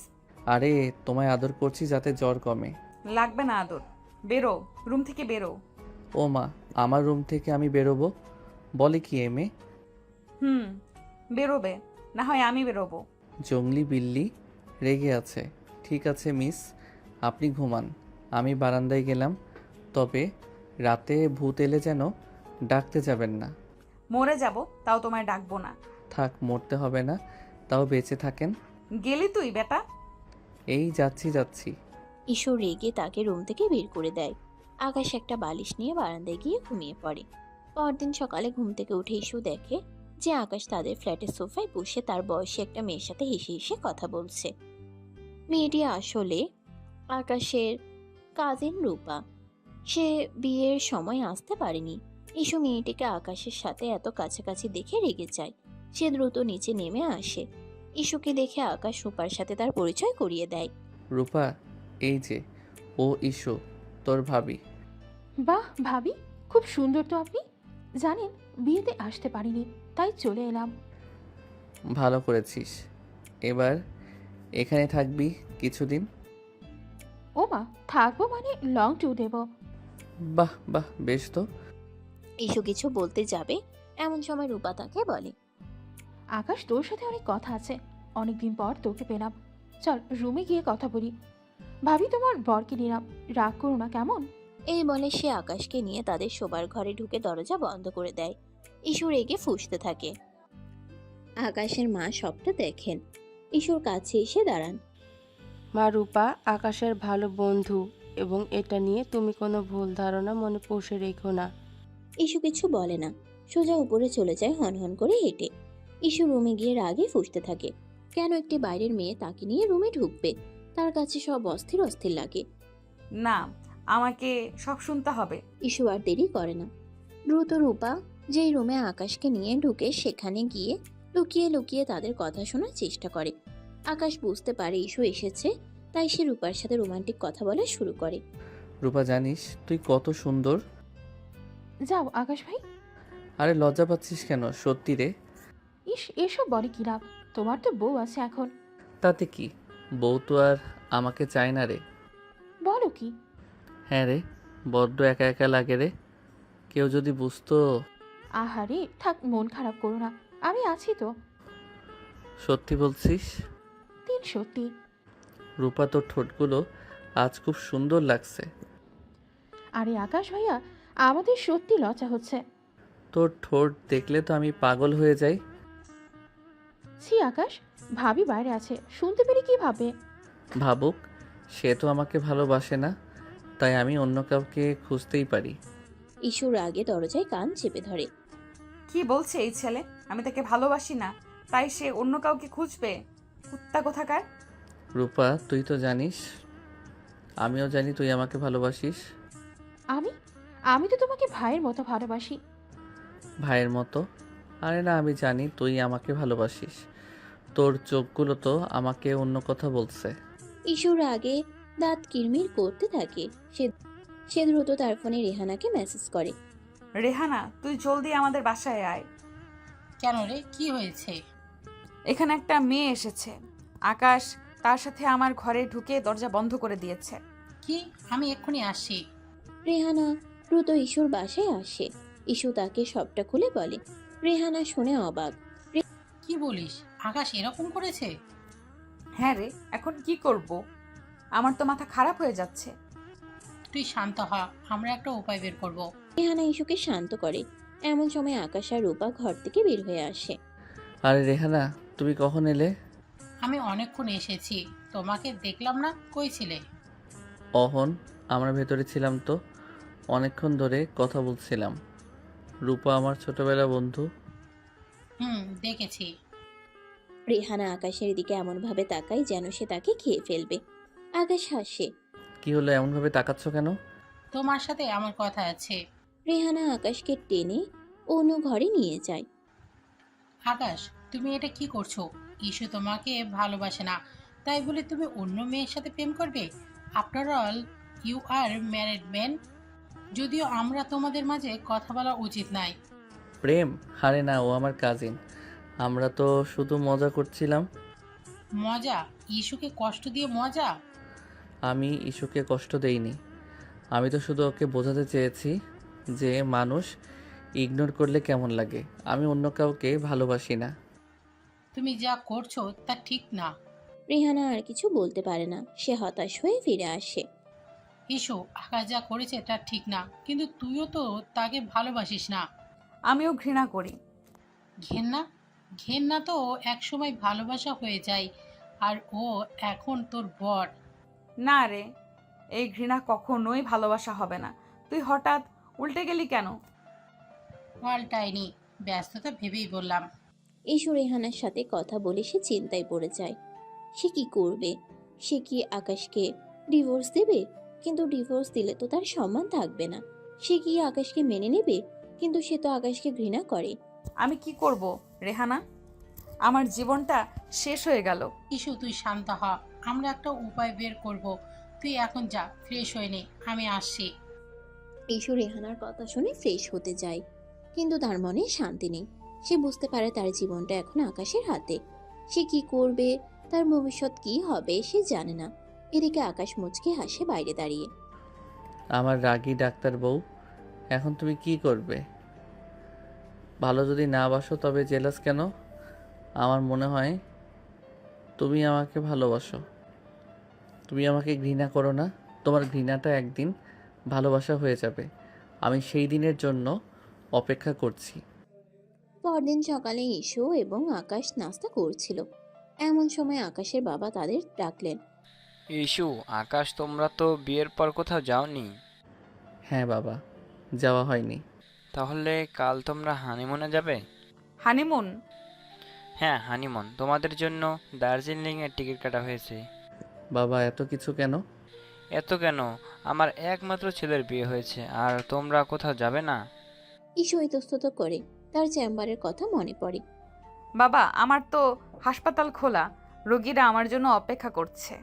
আরে, তোমায় আদর করছি যাতে জ্বর কমে। লাগবে না আদর, বেরো, রুম থেকে বেরো। ও মা, আমার রুম থেকে আমি বেরোবো? বলে কি এমে? বেরোবে, না হয় আমি বেরোবো। জঙ্গলি বিল্লি রেগে আছে। ঠিক আছে মিস, আপনি ঘুমান, আমি বারান্দায় গেলাম। তবে রাতে ভূত এলে যেন ডাকতে যাবেন না। মরে যাব, তাও তোমায় ডাকবো না। থাক, মরতে হবে না, তাও বেঁচে থাকেন। গেলি তুই বেটা? এই যাচ্ছি। ইস্যু রেগে তাকে রুম থেকে বের করে দেয়। আকাশ একটা বালিশ নিয়ে বারান্দায় গিয়ে ঘুমিয়ে পড়ে। পরদিন সকালে ঘুম থেকে উঠে ইস্যু দেখে যে আকাশ তাদের ফ্ল্যাটের সোফায় বসে তার বয়সী একটা মেয়ের সাথে হেসে হেসে কথা বলছে। মেয়েটি আসলে আকাশের কাজিন রূপা। সে বিয়ের সময় আসতে পারেনি। ইস্যু মেয়েটিকে আকাশের সাথে এত কাছাকাছি দেখে রেগে যায়। সে দ্রুত নিচে নেমে আসে। ইস্যুকে দেখে আকাশ রূপার সাথে তার পরিচয় করিয়ে দেয়। রূপা, এই যে ও ইস্যু, তোর ভাবি। বাহ ভাবি, খুব সুন্দর তো আপনি। জানেন, বিয়েতে আসতে পারিনি, তাই চলে এলাম। ভালো করেছিস। এবার এখানে থাকবি কিছুদিন? ও মা, থাকবো মানে লং ট্যুর দেব। বাহ বাহ, বেশ তো। ইস্যু কিছু বলতে যাবে এমন সময় রূপা তাকে বলে, আকাশ, তোর সাথে অনেক কথা আছে। অনেকদিন পর তোকে পেলাম। চল রুমে গিয়ে কথা বলি। ভাবি, তোমার বরকে নিলাম, রাগ করো না কেমন? এই বলে সে আকাশকে নিয়ে তাদের শোবার ঘরে ঢুকে দরজা বন্ধ করে দেয়। ইস্যু রেগে ফুঁসতে থাকে। আকাশের মা সবটা দেখেন। ইস্যুর কাছে এসে দাঁড়ান। মা রূপা আকাশের ভালো বন্ধু, এবং এটা নিয়ে তুমি কোনো ভুল ধারণা মনে পুষে রেখো না। ইস্যু কিছু বলে না, সোজা উপরে চলে যায় হনহন করে হেঁটে। ইস্যু রুমে গিয়ে রাগে ফুঁসতে থাকে। কেন একটি বাইরের মেয়ে তাকে নিয়ে রুমে ঢুকবে? তার কাছে সব অস্থির অস্থির লাগে। না, আমাকে সব শুনতে হবে। ইস্যু আর দেরি করে না, দ্রুত রূপা যেই রুমে আকাশকে নিয়ে ঢুকে সেখানে গিয়ে লুকিয়ে লুকিয়ে তাদের কথা শোনার চেষ্টা করে। আকাশ বুঝতে পারে ইস্যু এসেছে, তাই সে রূপার সাথে রোমান্টিক কথা বলা শুরু করে। রূপা জানিস তুই কত সুন্দর। যাও আকাশ ভাই। আরে লজ্জা পাচ্ছিস কেন? সত্যি রে। ইস, এসব বলে কি লাভ? তোমার তো বউ আছে এখন। তাতে কি, বউ তো আর আমাকে চায় না রে। বলো কি? হ্যাঁ রে, বড্ড একা একা লাগে রে। কেউ যদি বুঝতো। আহারে থাক, মন খারাপ করো না, আমি আছি তো। সত্যি বলছিস? সত্যি। রূপা তোর ঠোঁটগুলো আজ খুব সুন্দর লাগছে। আরে আকাশ ভাইয়া, আমাদের সত্যি লজ্জা হচ্ছে। তোর ঠোঁট দেখলে তো আমি পাগল হয়ে যাই। ছি আকাশ, ভাবি বাইরে আছে, শুনতে পেরে কি ভাবে? ভাবুক, সে তো আমাকে ভালোবাসে না, তাই আমি অন্য কাউকে খুঁজতেই পারি। ইস্যুর আগে দরজায় কান চেপে ধরে। কি বলছে এই ছেলে? আমি তাকে ভালোবাসি না, তাই সে অন্য কাউকে খুঁজবে? কুত্তা কোথাকার। রূপা তুই তো জানিস, আমিও জানি তুই আমাকে ভালোবাসিস। আমি আমি তো তোমাকে ভাইয়ের মতো ভালোবাসি। ভাইয়ের মতো? আরে না, আমি জানি তুই আমাকে ভালোবাসিস। তোর চোখগুলো তো আমাকে অন্য কথা বলছে। ইস্যুর আগে দাঁত কিরমির করতে থাকে। সে দ্রুত তার ফোনে রেহানাকে মেসেজ করে। রেহানা, তুই জলদি আমাদের বাসায় আয়। কেন রে, কি হয়েছে? এখানে একটা মেয়ে এসেছে। আকাশ তার সাথে আমার ঘরে ঢুকে দরজা বন্ধ করে দিয়েছে। কি? আমি এক্ষুনি আসি। রেহানা দ্রুত ইস্যুর বাসায় আসে। ইস্যু তাকে সবটা খুলে বলে। রেহানা শুনে অবাক। কি বলিস? আকাশ এরকম করেছে? হ্যাঁ রে, এখন কি করব? আমার তো মাথা খারাপ হয়ে যাচ্ছে। তুই শান্ত হ, আমরা একটা উপায় বের করব। রেহানা ইস্যুকে শান্ত করে। এমন সময় আকাশ আর রূপা ঘর থেকে বের হয়ে আসে। আরে রেহানা, তুমি কখন এলে? আমি অনেকক্ষণ এসেছি, তোমাকে দেখলাম না, কই ছিলে? অহন, আমরা ভেতরে ছিলাম তো, অনেকক্ষণ ধরে কথা বলছিলাম। রূপা আমার ছোটবেলা বন্ধু। দেখেছি। রেহানা আকাশের দিকে এমন ভাবে তাকায় যেন সে তাকে খেয়ে ফেলবে। আকাশ হাসে। কি হলো, এমনভাবে তাকাচ্ছ কেন? তোমার সাথে আমার কথা আছে। রেহানা আকাশকে টেনে অন্য ঘরে নিয়ে যায়। আকাশ, তুমি এটা কি করছো? ইস্যু তোমাকে ভালোবাসে না, তাই বলে তুমি অন্য মেয়ের সাথে প্রেম করবে? After all you are married man. যদিও আমরা তোমাদের মাঝে কথা বলা উচিত নাই। প্রেম? আরে না, ও আমার কাজিন। আমরা তো শুধু মজা করছিলাম। মজা? ইস্যুকে কষ্ট দিয়ে মজা? আমি ইস্যুকে কষ্ট দেইনি। আমি তো শুধু ওকে বোঝাতে চেয়েছি যে মানুষ ইগনোর করলে কেমন লাগে। আমি অন্য কাউকে ভালোবাসি না। তুমি যা করছো তা ঠিক না। রেহানা আর কিছু বলতে পারে না, সে হতাশ হয়ে ফিরে আসে। ইস্যু, আকাশ যা করেছে তা ঠিক না, কিন্তু তুইও তো তাকে ভালোবাসিস না। আমিও ঘৃণা করি। ঘেন্না? ঘেন্না তো একসময় ভালোবাসা হয়ে যায়, আর ও এখন তোর বর। না রে, এই ঘৃণা কখনোই ভালোবাসা হবে না। তুই হঠাৎ উল্টে গেলি কেন? পাল্টায়নি, ব্যস্ততা ভেবেই বললাম। ইস্যু রেহানার সাথে কথা বলে সে চিন্তায় পড়ে যায়। সে কি করবে? সে কি আকাশকে ডিভোর্স দেবে? কিন্তু ডিভোর্স দিলে তো তার সম্মান থাকবে না। সে কি আকাশকে মেনে নেবে? কিন্তু সে তো আকাশকে ঘৃণা করে। আমি কি করব রেহানা? আমার জীবনটা শেষ হয়ে গেল। ইস্যু, তুই শান্ত হ, আমরা একটা উপায় বের করব। তুই এখন যা, ফ্রেশ হয়ে নে, আমি আসছি। ইস্যু রেহানার কথা শুনে ফ্রেশ হতে যায়, কিন্তু তার মনে শান্তি নেই। সে বুঝতে পারে তার জীবনটা এখন আকাশের হাতে। সে কি করবে, তার ভবিষ্যৎ কি হবে সে জানে না। এদিকে আকাশ মুচকে হাসে বাইরে দাঁড়িয়ে। আমার রাগী ডাক্তার বউ, এখন তুমি কি করবে? ভালো যদি না বাসো তবে জেলাস কেন? আমার মনে হয় তুমি আমাকে ভালোবাসো। তুমি আমাকে ঘৃণা করো না। তোমার ঘৃণাটা একদিন ভালোবাসা হয়ে যাবে। আমি সেই দিনের জন্য অপেক্ষা করছি। পরদিন সকালে ইস্যু এবং আকাশ নাস্তা করছিল। এমন সময় আকাশের বাবা তাদের ডাকলেন। ইস্যু, আকাশ, তোমরা তো বিয়ের পর কোথাও যাওনি। হ্যাঁ বাবা, যাওয়া হয়নি। তাহলে কাল তোমরা হানিমুনে যাবে? হানিমুন? হ্যাঁ, হানিমুন। তোমাদের জন্য দার্জিলিংয়ের টিকিট কাটা হয়েছে। বাবা, এত কিছু কেন? এত কেন? আমার একমাত্র ছেলের বিয়ে হয়েছে, আর তোমরা কোথাও যাবে না? ঈশু ইতস্তত করে, তার চেম্বারের কথা মনে পড়ে। বাবা, আমার তো হাসপাতাল খোলা, রোগীরা আমার জন্য অপেক্ষা করছে।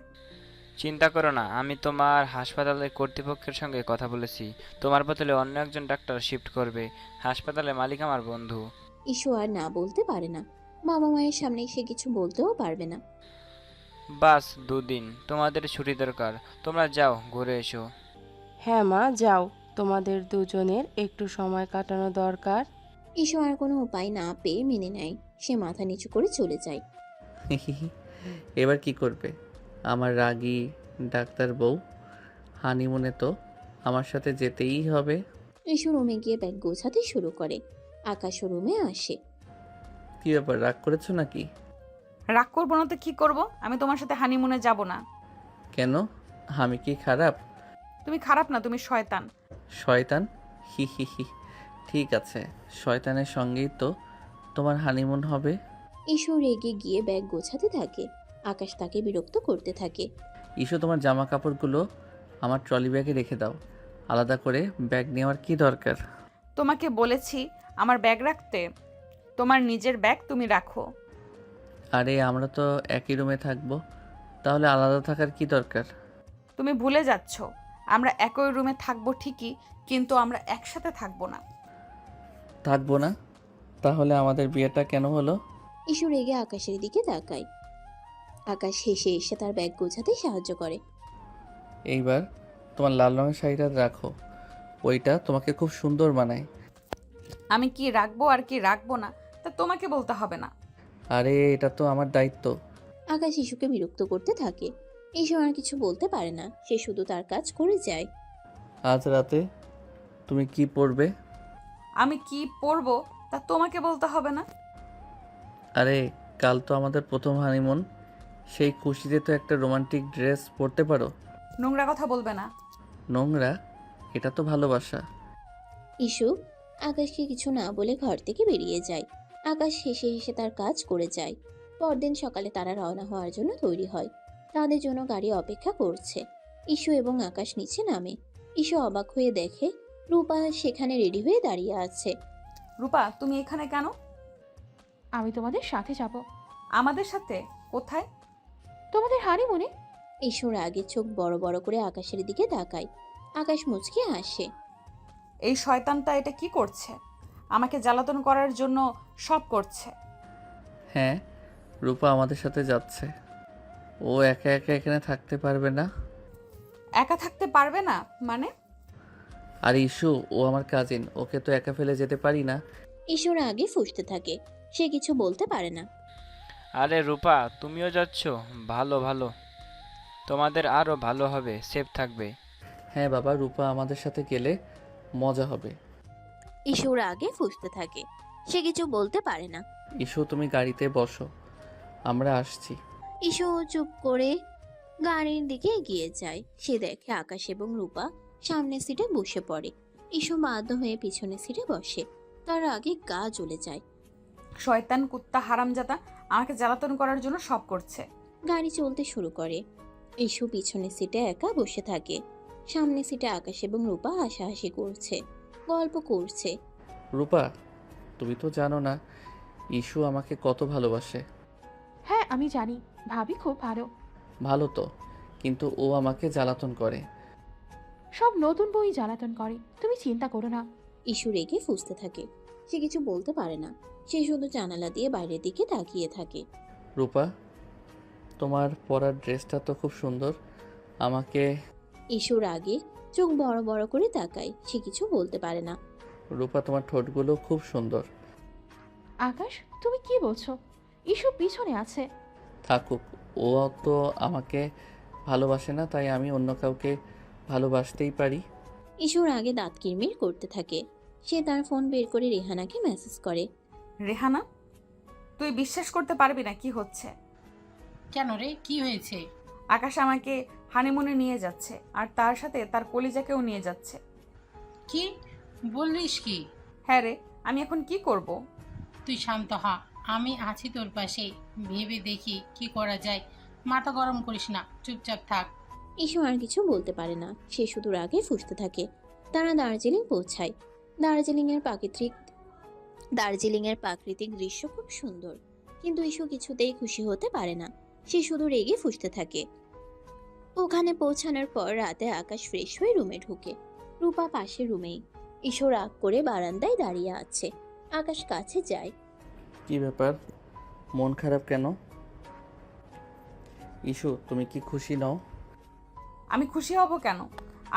চিন্তা করো না, আমি তোমার হাসপাতালের কর্তৃপক্ষের সঙ্গে কথা বলেছি। তোমার বদলে অন্য একজন ডাক্তার শিফট করবে। হাসপাতালের মালিক আমার বন্ধু। ঈশু আর না বলতে পারে না। বাবা মায়ের সামনে সে কিছু বলতেও পারবে না। বাস 2 দিন, তোমাদের ছুটি দরকার। তোমরা যাও, ঘুরে এসো। হ্যাঁ মা, যাও, তোমাদের দুজনের একটু সময় কাটানো দরকার। ঈশু আর কোনো উপায় না পেয়ে মেনে নেয়। সে মাথা নিচু করে চলে যায়। এবার কি করবে আমার রাগী ডাক্তার বউ? হানিমুনে তো আমার সাথে যেতেই হবে। ঈশু রুমে গিয়ে ব্যাগ গোছাতে শুরু করে। আকাশ রুমে আসে। কি ব্যাপার, রাগ করেছো নাকি? রাগ করবো না তো কি করব? আমি তোমার সাথে হানিমুনে যাব না। কেন? আমি কি খারাপ? তুমি খারাপ না, তুমি শয়তান। শয়তান? হি হি হি। ঠিক আছে, শয়তানের সঙ্গেই তো তোমার হানিমুন হবে। ঈশু রেগে গিয়ে ব্যাগ গোছাতে থাকে। আকাশ তাকে বিরক্ত করতে থাকে। ইস্যু, তোমার জামা কাপড়গুলো আমার ট্রলি ব্যাগে রেখে দাও। আলাদা করে ব্যাগ নেওয়ার কি দরকার? তোমাকে বলেছি আমার ব্যাগ রাখতে। তোমার নিজের ব্যাগ তুমি রাখো। আরে আমরা তো একই রুমে থাকবো, তাহলে আলাদা থাকার কি দরকার? তুমি ভুলে যাচ্ছ, আমরা একই রুমে থাকবো ঠিকই, কিন্তু আমরা একসাথে থাকবো না। থাকবো না? তাহলে আমাদের বিয়েটা কেন হলো? ঈশু রেগে আকাশের দিকে তাকায়। আকাশ হেসে এসে তার ব্যাগ গোছাতে সাহায্য করে। এইবার তোমার লাল রঙের শাড়িটা রাখো, ওইটা তোমাকে খুব সুন্দর মানায়। আমি কি রাখবো আর কি রাখবো না তা তোমাকে বলতে হবে না। আরে এটা তো আমার দায়িত্ব। আকাশ ঈশুকে বিরক্ত করতে থাকে। ঈশু আর কিছু বলতে পারে না, সে শুধু তার কাজ করে যায়। আজ রাতে তুমি কি পরবে? আমি কি পরবো তা তোমাকে বলতে হবে না। আরে কাল তো আমাদের প্রথম হানিমুন, সেই খুশিতে তো একটা রোমান্টিক ড্রেস পরতে পারো। নোংরা কথা বলবে না। নোংরা? এটা তো ভালোবাসা। ঈশু আকাশকে কিছু না বলে ঘর থেকে বেরিয়ে যায়। আকাশ হেসে হেসে তার কাজ করে যায়। পরদিন সকালে তারা রওনা হওয়ার জন্য তৈরি হয়। তাদের জন্য গাড়ি অপেক্ষা করছে। ঈশু এবং আকাশ নিচে নামে। ঈশু অবাক হয়ে দেখে রূপা সেখানে রেডি হয়ে দাঁড়িয়ে আছে। রূপা, তুমি এখানে কেন? আমি তোমাদের সাথে যাব। আমাদের সাথে? কোথায়? তোমাদের হানিমুনে। ঈশুর আগে চোখ বড় বড় করে আকাশের দিকে তাকায়। আকাশ মুচকে হাসে। এই শয়তানটা এটা কি করছে? আমাকে জ্বালাতন করার জন্য সব করছে। হ্যাঁ, রূপা আমাদের সাথে যাচ্ছে। ও একা একা এখানে থাকতে পারবে না। একা থাকতে পারবে না মানে? আর ইস্যু, ও আমার কাজিন, ওকে তো একা ফেলে যেতে পারি না। ঈশুর আগে ফুঁসতে থাকে। সে কিছু বলতে পারে না। আরে রূপা, তুমিও যাচ্ছ? ভালো ভালো, তোমাদের আরও ভালো হবে, সেফ থাকবে। হ্যাঁ বাবা, রূপা আমাদের সাথে গেলে মজা হবে। ঈশুর আগে ফুঁসতে থাকে। সে কিছু বলতে পারে না। ইস্যু, তুমি গাড়িতে বসো, আমরা আসছি। ঈশু চুপ করে গাড়ির দিকে এগিয়ে যায়। সে দেখে আকাশ এবং রূপা সামনের সিটে বসে পড়ে। ঈশু বাধ্য হয়ে পিছনের সিটে বসে। তার আগে গা জ্বলে যায়। শয়তান কুত্তা হারামজাদা আমাকে জ্বালাতন করার জন্য সব করছে। গাড়ি চলতে শুরু করে। ঈশু পিছনের সিটে একা বসে থাকে। সামনের সিটে আকাশ এবং রূপা হাসাহাসি করছে, গল্প করছে। রূপা, তুমি তো জানো না ইস্যু আমাকে কত ভালোবাসে। হ্যাঁ আমি জানি, ভাবি খুব ভালো। ভালো তো, কিন্তু ও আমাকে জ্বালাতন করে। সব নতুন বই জ্বালাতন করে, তুমি চিন্তা করো না। ঈশু রেগে ফুঁসতে থাকে। সে কিছু বলতে পারে না। সে শুধু জানালা দিয়ে বাইরের দিকে তাকিয়ে থাকে। রূপা, তোমার পরার ড্রেসটা তো খুব সুন্দর, আমাকে। ঈশুর আগে চোখ বড় বড় করে তাকায়। সে কিছু বলতে পারে না। রূপা, তোমার ঠোঁটগুলো খুব সুন্দর। আকাশ, তুমি কি বলছো? ইস্যু পিছনে আছে। থাকুক, ও তো আমাকে ভালোবাসে না, তাই আমি অন্য কাউকে ভালোবাসতেই পারি। ঈশুর আগে দাঁত কিরমির করতে থাকে। সে তার ফোন বের করে রেহানাকে মেসেজ করে। রেহানা, তুই বিশ্বাস করতে পারবি না কি হচ্ছে। কেন রে, কি হয়েছে? আকাশ আমাকে হানিমুনে নিয়ে যাচ্ছে আর তার সাথে তার কলিজাকেও নিয়ে যাচ্ছে। কি বললিস কি? হ্যাঁ রে, আমি এখন কি করব? তুই শান্ত হ, আমি আছি তোর পাশে। ভেবে দেখি কি করা যায়। মাথা গরম করিস না, চুপচাপ থাক। ইসু আর কিছু বলতে পারে না, সে শুধু রাগে ফুঁসতে থাকে। তারা দার্জিলিং পৌঁছায়। দার্জিলিংয়ের প্রাকৃতিক দৃশ্য খুব সুন্দর, কিন্তু ইসু কিছুতেই খুশি হতে পারে না। সে শুধু রেগে ফুঁসতে থাকে। ওখানে পৌঁছানোর পর রাতে আকাশ ফ্রেশ হয়ে রুমে ঢুকে। রূপা পাশের রুমেই। ইসু রাগ করে বারান্দায় দাঁড়িয়ে আছে। আকাশ কাছে যায়। কি ব্যাপার, মন খারাপ কেন? ইস্যু, তুমি কি খুশি নও? আমি খুশি হব কেন?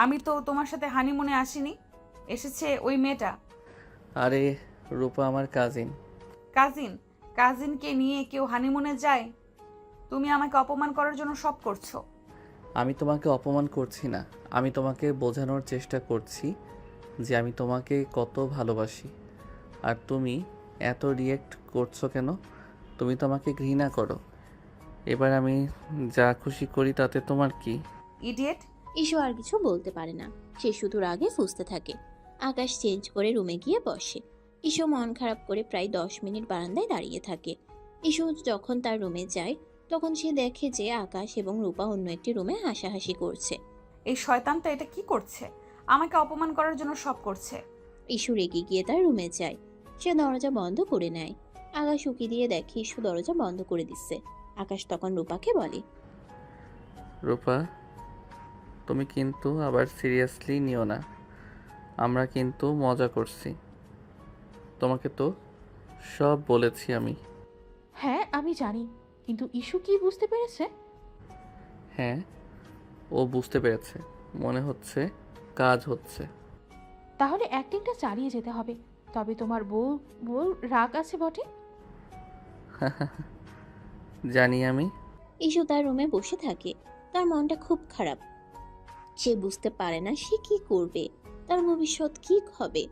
আমি তো তোমার সাথে হানিমুনে আসিনি, এসেছে ওই মেয়েটা। আরে রূপা আমার কাজিন। কাজিন? কাজিনকে নিয়ে কেউ হানিমুনে যায়? তুমি আমাকে অপমান করার জন্য সব করছো। আমি তোমাকে অপমান করছি না, আমি তোমাকে বোঝানোর চেষ্টা করছি যে আমি তোমাকে কত ভালোবাসি। আর তুমি এত রিয়েক্ট করছো কেন? তুমি তো আমাকে ঘৃণা করো। এবার আমি যা খুশি করি তাতে তোমার কি? ইডিয়েট! ইসু আর কিছু বলতে পারে না, সে শুধু রাগে ফুঁসতে থাকে। আকাশ চেঞ্জ করে রুমে গিয়ে বসে। ইসু মন খারাপ করে প্রায় 10 মিনিট বারান্দায় দাঁড়িয়ে থাকে। ইসু যখন তার রুমে যায় তখন সে দেখে যে আকাশ এবং রূপা অন্য একটি রুমে হাসাহাসি করছে। এই শয়তানটা এটা কি করছে? আমাকে অপমান করার জন্য সব করছে। ইসু রেগে গিয়ে তার রুমে যায়। সে দরজা বন্ধ করে নেয়। আকাশ উকি দিয়ে দেখে ইসু দরজা বন্ধ করে দিচ্ছে। আকাশ তখন রূপাকে বলে, রূপা, তুমি কিন্তু আবার সিরিয়াসলি নিও না, আমরা কিন্তু মজা করছি। তোমাকে তো সব বলেছি আমি। হ্যাঁ আমি জানি, কিন্তু ইস্যু কি বুঝতে পেরেছে? হ্যাঁ, ও বুঝতে পেরেছে, মনে হচ্ছে কাজ হচ্ছে। তাহলে অ্যাক্টিংটা চালিয়ে যেতে হবে। তবে তোমার বউ রাগ আছে বটে। জানি আমি। ইসু তার রুমে বসে থাকে। তার মনটা খুব খারাপ। সে বুঝতে পারে না সে কি করবে, তার ভবিষ্যৎ কি হবে।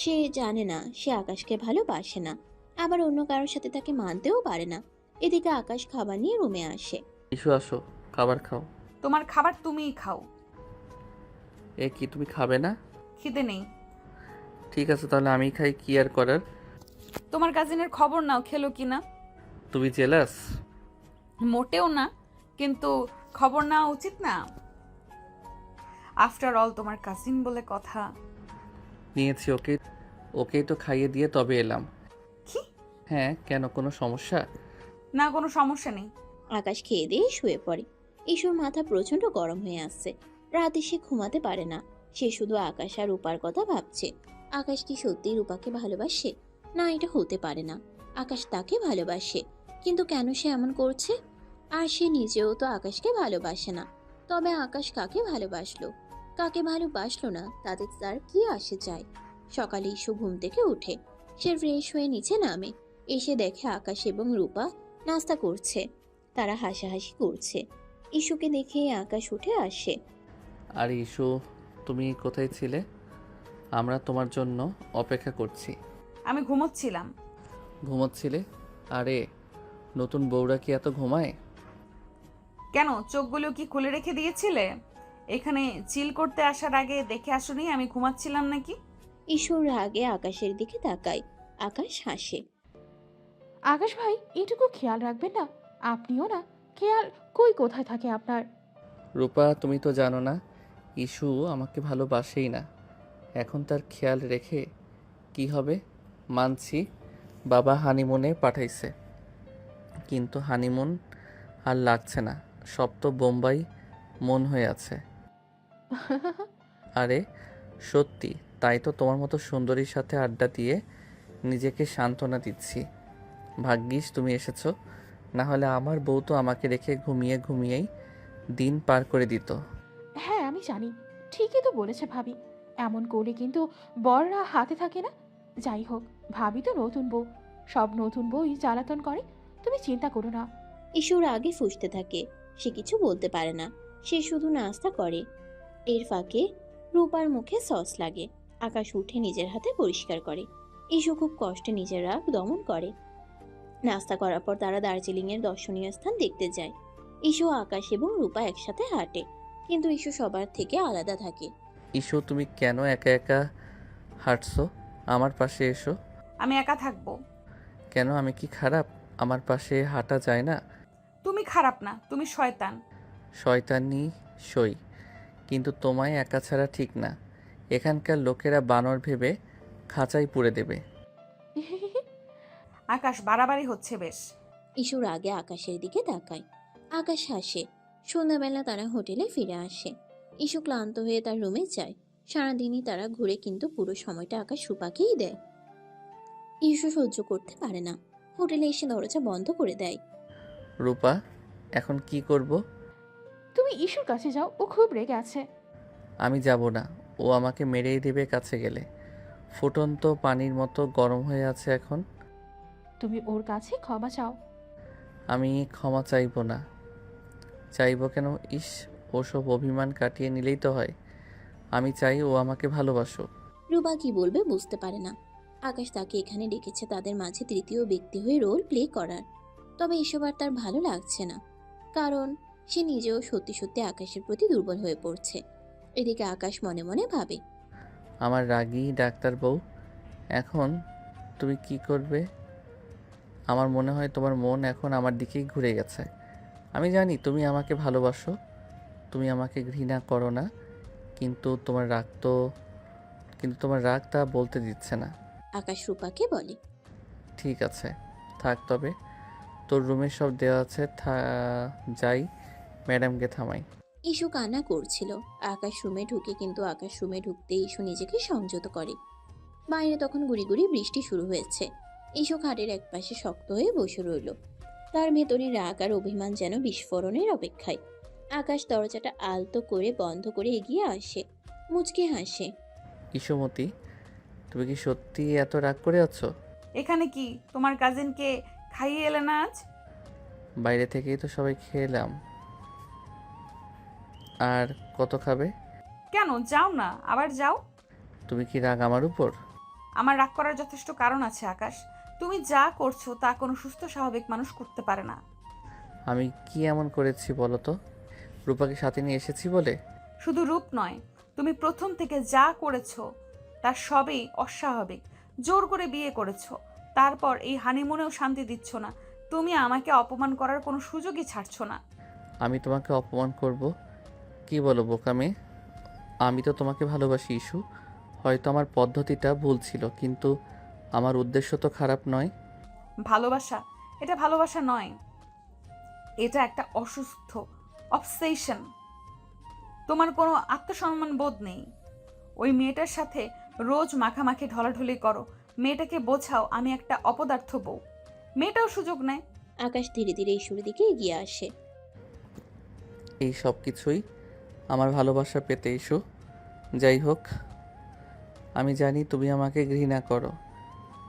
সে জানে না, সে আকাশকে ভালোবাসে না, আবার অন্য কারোর সাথে তাকে মানতেও পারে না। এদিকে আকাশ খাবার নিয়ে রুমে আসে। ইস্যু, আসো, খাবার খাও। তোমার খাবার তুমিই খাও। এ কি, তুমি খাবে না? খিদে নেই। ঠিক আছে, তাহলে আমি খাই, কি আর করার। তোমার কাজিনের খবর নাও, খেলো কিনা। তুমি জেলাস? মোটেও না, কিন্তু খবর নেওয়া উচিত না? আফটার অল তোমার কাজিন বলে কথা। নিয়েছি, ওকেই তো খাইয়ে দিয়ে তবে এলাম। কি? হ্যাঁ, কেন, কোনো সমস্যা? না, কোনো সমস্যা নেই। আকাশ খেয়ে দিয়ে শুয়ে পড়ে। ইসুর মাথা প্রচন্ড গরম হয়ে আসছে। রাতে সে ঘুমাতে পারে না। সে শুধু আকাশ আর রূপার কথা ভাবছে। আকাশ কি সত্যি রূপাকে ভালোবাসে? না, এটা হতে পারে না। আকাশ তাকে ভালোবাসে, কিন্তু কেন সে এমন করছে? আর সে নিজেও তো আকাশকে ভালোবাসে না। তবে আকাশ কাকে ভালোবাসলো, কাকে ভালোবাসলো না, তাতে তার কি আসে যায়? সকালে ইসু ঘুম থেকে উঠে। সে ফ্রেশ হয়ে নিচে নামে। এসে দেখে আকাশ এবং রূপা নাস্তা করছে। তারা হাসাহাসি করছে। ইসুকে দেখে আকাশ উঠে আসে। আর ইস্যু, তুমি কোথায় ছিলে? আমরা তোমার জন্য অপেক্ষা করছি। আমি ঘুমোচ্ছিলাম। ঘুমোচ্ছিলে? আরে নতুন বউরা কি এত ঘুমায়? কেন, চোখগুলো কি খুলে রেখে দিয়েছিলে? এখানে চিল করতে আসার আগে দেখে আসোনি আমি ঘুমাচ্ছিলাম নাকি? ইসুর রাগে আকাশের দিকে তাকায়। আকাশ হাসে। আকাশ ভাই, এটুকু খেয়াল রাখবেন না? আপনিও না, খেয়াল কোথায় থাকে আপনার? রূপা, তুমি তো জানো না, ইস্যু আমাকে ভালোবাসেই না। এখন তার খেয়াল রেখে কি হবে? মানছি, বাবা হানিমুনে পাঠাইছে, কিন্তু হানিমুন আর লাগছে না, সব তো বোম্বাই মন হয়ে আছে। আরে সত্যি, তাই তো তোমার মতো সুন্দরীর সাথে আড্ডা দিয়ে নিজেকে সান্ত্বনা দিচ্ছি। ভাগ্যিস তুমি এসেছো, না হলে আমার বউ তো আমাকে রেখে ঘুমিয়েই দিন পার করে দিত। হ্যাঁ আমি জানি, ঠিকই তো বলেছে ভাবি। এমন করে কিন্তু বররা হাতে থাকে না। যাই হোক, ভাবি তো নতুন বউ, সব নতুন বউই জ্বালাতন করে। তুমি চিন্তা করো না। ইসুর আগে ফুঁসতে থাকে। সে কিছু বলতে পারে না, সে শুধু নাস্তা করে। এর ফাঁকে রূপার মুখে সস লাগে। আকাশ উঠে নিজের হাতে পরিষ্কার করে। ইসু খুব কষ্টে নিজের রাগ দমন করে। নাস্তা করার পর তারা দার্জিলিংয়ের দর্শনীয় স্থান দেখতে যায়। ঈশু, আকাশ এবং রূপা একসাথে হাঁটে, কিন্তু ঈশু সবার থেকে আলাদা থাকে। ইস্যু তুমি কেন একা একা হাঁটছো? আমার পাশে এসো। আমি একা থাকবো? কেন, আমি কি খারাপ? আমার পাশে হাঁটা যায় না? তুমি খারাপ না, তুমি শয়তান। শয়তানি সই, কিন্তু তোমায় একা ছাড়া ঠিক না। এখানকার লোকেরা বানর ভেবে খাঁচায় পুরে দেবে। আকাশ, বাড়াবাড়ি হচ্ছে বেশ। ঈশুর আগে আকাশের দিকে তাকায়। আকাশ হাসে। সন্ধ্যাবেলা তারা হোটেলে ফিরে আসে। ঈশু ক্লান্ত হয়ে তার রুমে যায়। সারাদিনই তারা ঘুরে, কিন্তু পুরো সময়টা আকাশ রূপাকেই দেয়। ঈশু সহ্য করতে পারে না। হোটেলে এসে দরজা বন্ধ করে দেয়। রূপা, এখন কি করব? তুমি ঈশুর কাছে যাও, ও খুব রেগে আছে। আমি যাব না, ও আমাকে মেরেই দেবে কাছে গেলে। ফুটন্ত পানির মতো গরম হয়ে আছে এখন। তুমি ওর কাছে ক্ষমা চাও। আমি ক্ষমা চাইবো না। চাইবো কেন? ইস, ওসব অভিমান কাটিয়ে নিলেই তো হয়। আমি চাই ও আমাকে ভালোবাসুক। রূপা কি বলবে বুঝতে পারে না। আকাশ তাকে এখানে ডেকেছে তাদের মাঝে তৃতীয় ব্যক্তি হয়ে রোল প্লে করার। তবে এসব আর তার ভালো লাগছে না, কারণ সে নিজেও সত্যি সত্যি আকাশের প্রতি দুর্বল হয়ে পড়ছে। এদিকে আকাশ মনে মনে ভাবে, আমার রাগী ডাক্তার বউ, এখন তুমি কি করবে? আমার মনে হয় তোমার মন এখন আমার দিকেই ঘুরে গেছে। আমি জানি তুমি আমাকে ভালোবাসো, তুমি আমাকে ঘৃণা করো না, কিন্তু তোমার রাগ তা বলতে দিচ্ছে না। আকাশ রূপাকে বলে, ঠিক আছে, থাক তবে। তোর রুমে সব দেওয়া আছে, যাই, ম্যাডামকে থামাই। ঈশু কান্না করছিল। আকাশ রুমে ঢুকে, কিন্তু আকাশ রুমে ঢুকতে ঈশু নিজেকে সংযত করে। বাইরে তখন গুড়ি গুড়ি বৃষ্টি শুরু হয়েছে। ঈশু খাটের একপাশে শক্ত হয়ে বসে রইল। তার ভেতরে রাগ আর অভিমান যেন বিস্ফোরণের অপেক্ষায়। আকাশ দরজাটা আলতো করে বন্ধ করে এগিয়ে আসে, মুচকে হাসে। ইসুমতি, তুমি কি সত্যি এত রাগ করে আছো? এখানে কি তোমার কাজিনকে খাইয়ে এলে না আজ? বাইরে থেকেই তো সবাই খেলাম। আর কত খাবে? কেন, যাও না, আবার যাও। তুমি কি রাগ আমার উপর? আমার রাগ করার যথেষ্ট কারণ আছে আকাশ। তুমি যা করছো তা কোনো সুস্থ স্বাভাবিক মানুষ করতে পারে না। আমি কি এমন করেছি বলো তো? রূপাকে সাথে নিয়ে এসেছি বলে? শুধু রূপ নয়, তুমি প্রথম থেকে যা করেছো তার সবই অস্বাভাবিক। জোর করে বিয়ে করেছো, তারপর এই হানিমুনেও শান্তি দিচ্ছ না। তুমি আমাকে অপমান করার কোনো সুযোগই ছাড়ছো না। আমি তোমাকে অপমান করব? কি বলো বোকা মেয়ে? আমি তো তোমাকে ভালোবাসি ইস্যু। হয়তো আমার পদ্ধতিটা ভুল ছিল, কিন্তু আমার উদ্দেশ্য তো খারাপ নয়। ভালোবাসা, এটা ভালোবাসা নয়, এটা একটা অসুস্থ অবসেশন। তোমার কোনো আত্মসম্মান বোধ নেই। ওই মেয়েটার সাথে রোজ মাখামাখি ঢলাঢলি করো। মেয়েটাকে বোঝাও আমি একটা অপদার্থ বউ। মেয়েটাও সুযোগ নেয়। আকাশ ধীরে ধীরে ঈশুর দিকে এগিয়ে আসে। এই সব কিছুই আমার ভালোবাসা পেতে ইস্যু। যাই হোক, আমি জানি তুমি আমাকে ঘৃণা করো,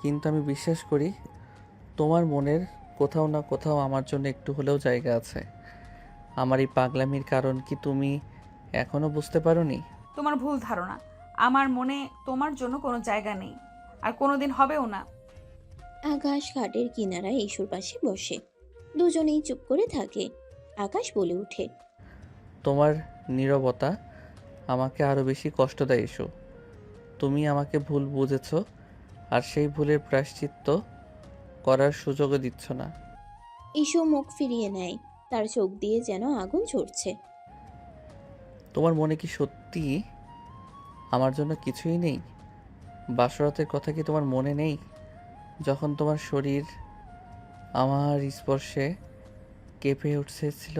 কিন্তু আমি বিশ্বাস করি তোমার মনের কোথাও না কোথাও আমার জন্য একটু হলেও জায়গা আছে। আমার এই পাগলামির কারণ কি তুমি এখনো বুঝতে পারোনি? তোমার ভুল ধারণা। আমার মনে তোমার জন্য কোনো জায়গা নেই, আর কোনোদিন হবেও না। আকাশ খাটের কিনারায় ঈশুর পাশে বসে। দুজনেই চুপ করে থাকে। আকাশ বলে ওঠে, তোমার নীরবতা আমাকে আরও বেশি কষ্ট দেয় ইস্যু। তুমি আমাকে ভুল বুঝেছ, আর সেই ভুলের প্রায়শ্চিত্ত করার সুযোগও দিচ্ছ না। ঈশু মুখ ফিরিয়ে নেয়। তার চোখ দিয়ে যেন আগুন ঝরছে। তোমার মনে কি সত্যি আমার জন্য কিছুই নেই? বাসরাতের কথা কি তোমার মনে নেই? যখন তোমার শরীর আমার স্পর্শে কেঁপে উঠেছিল,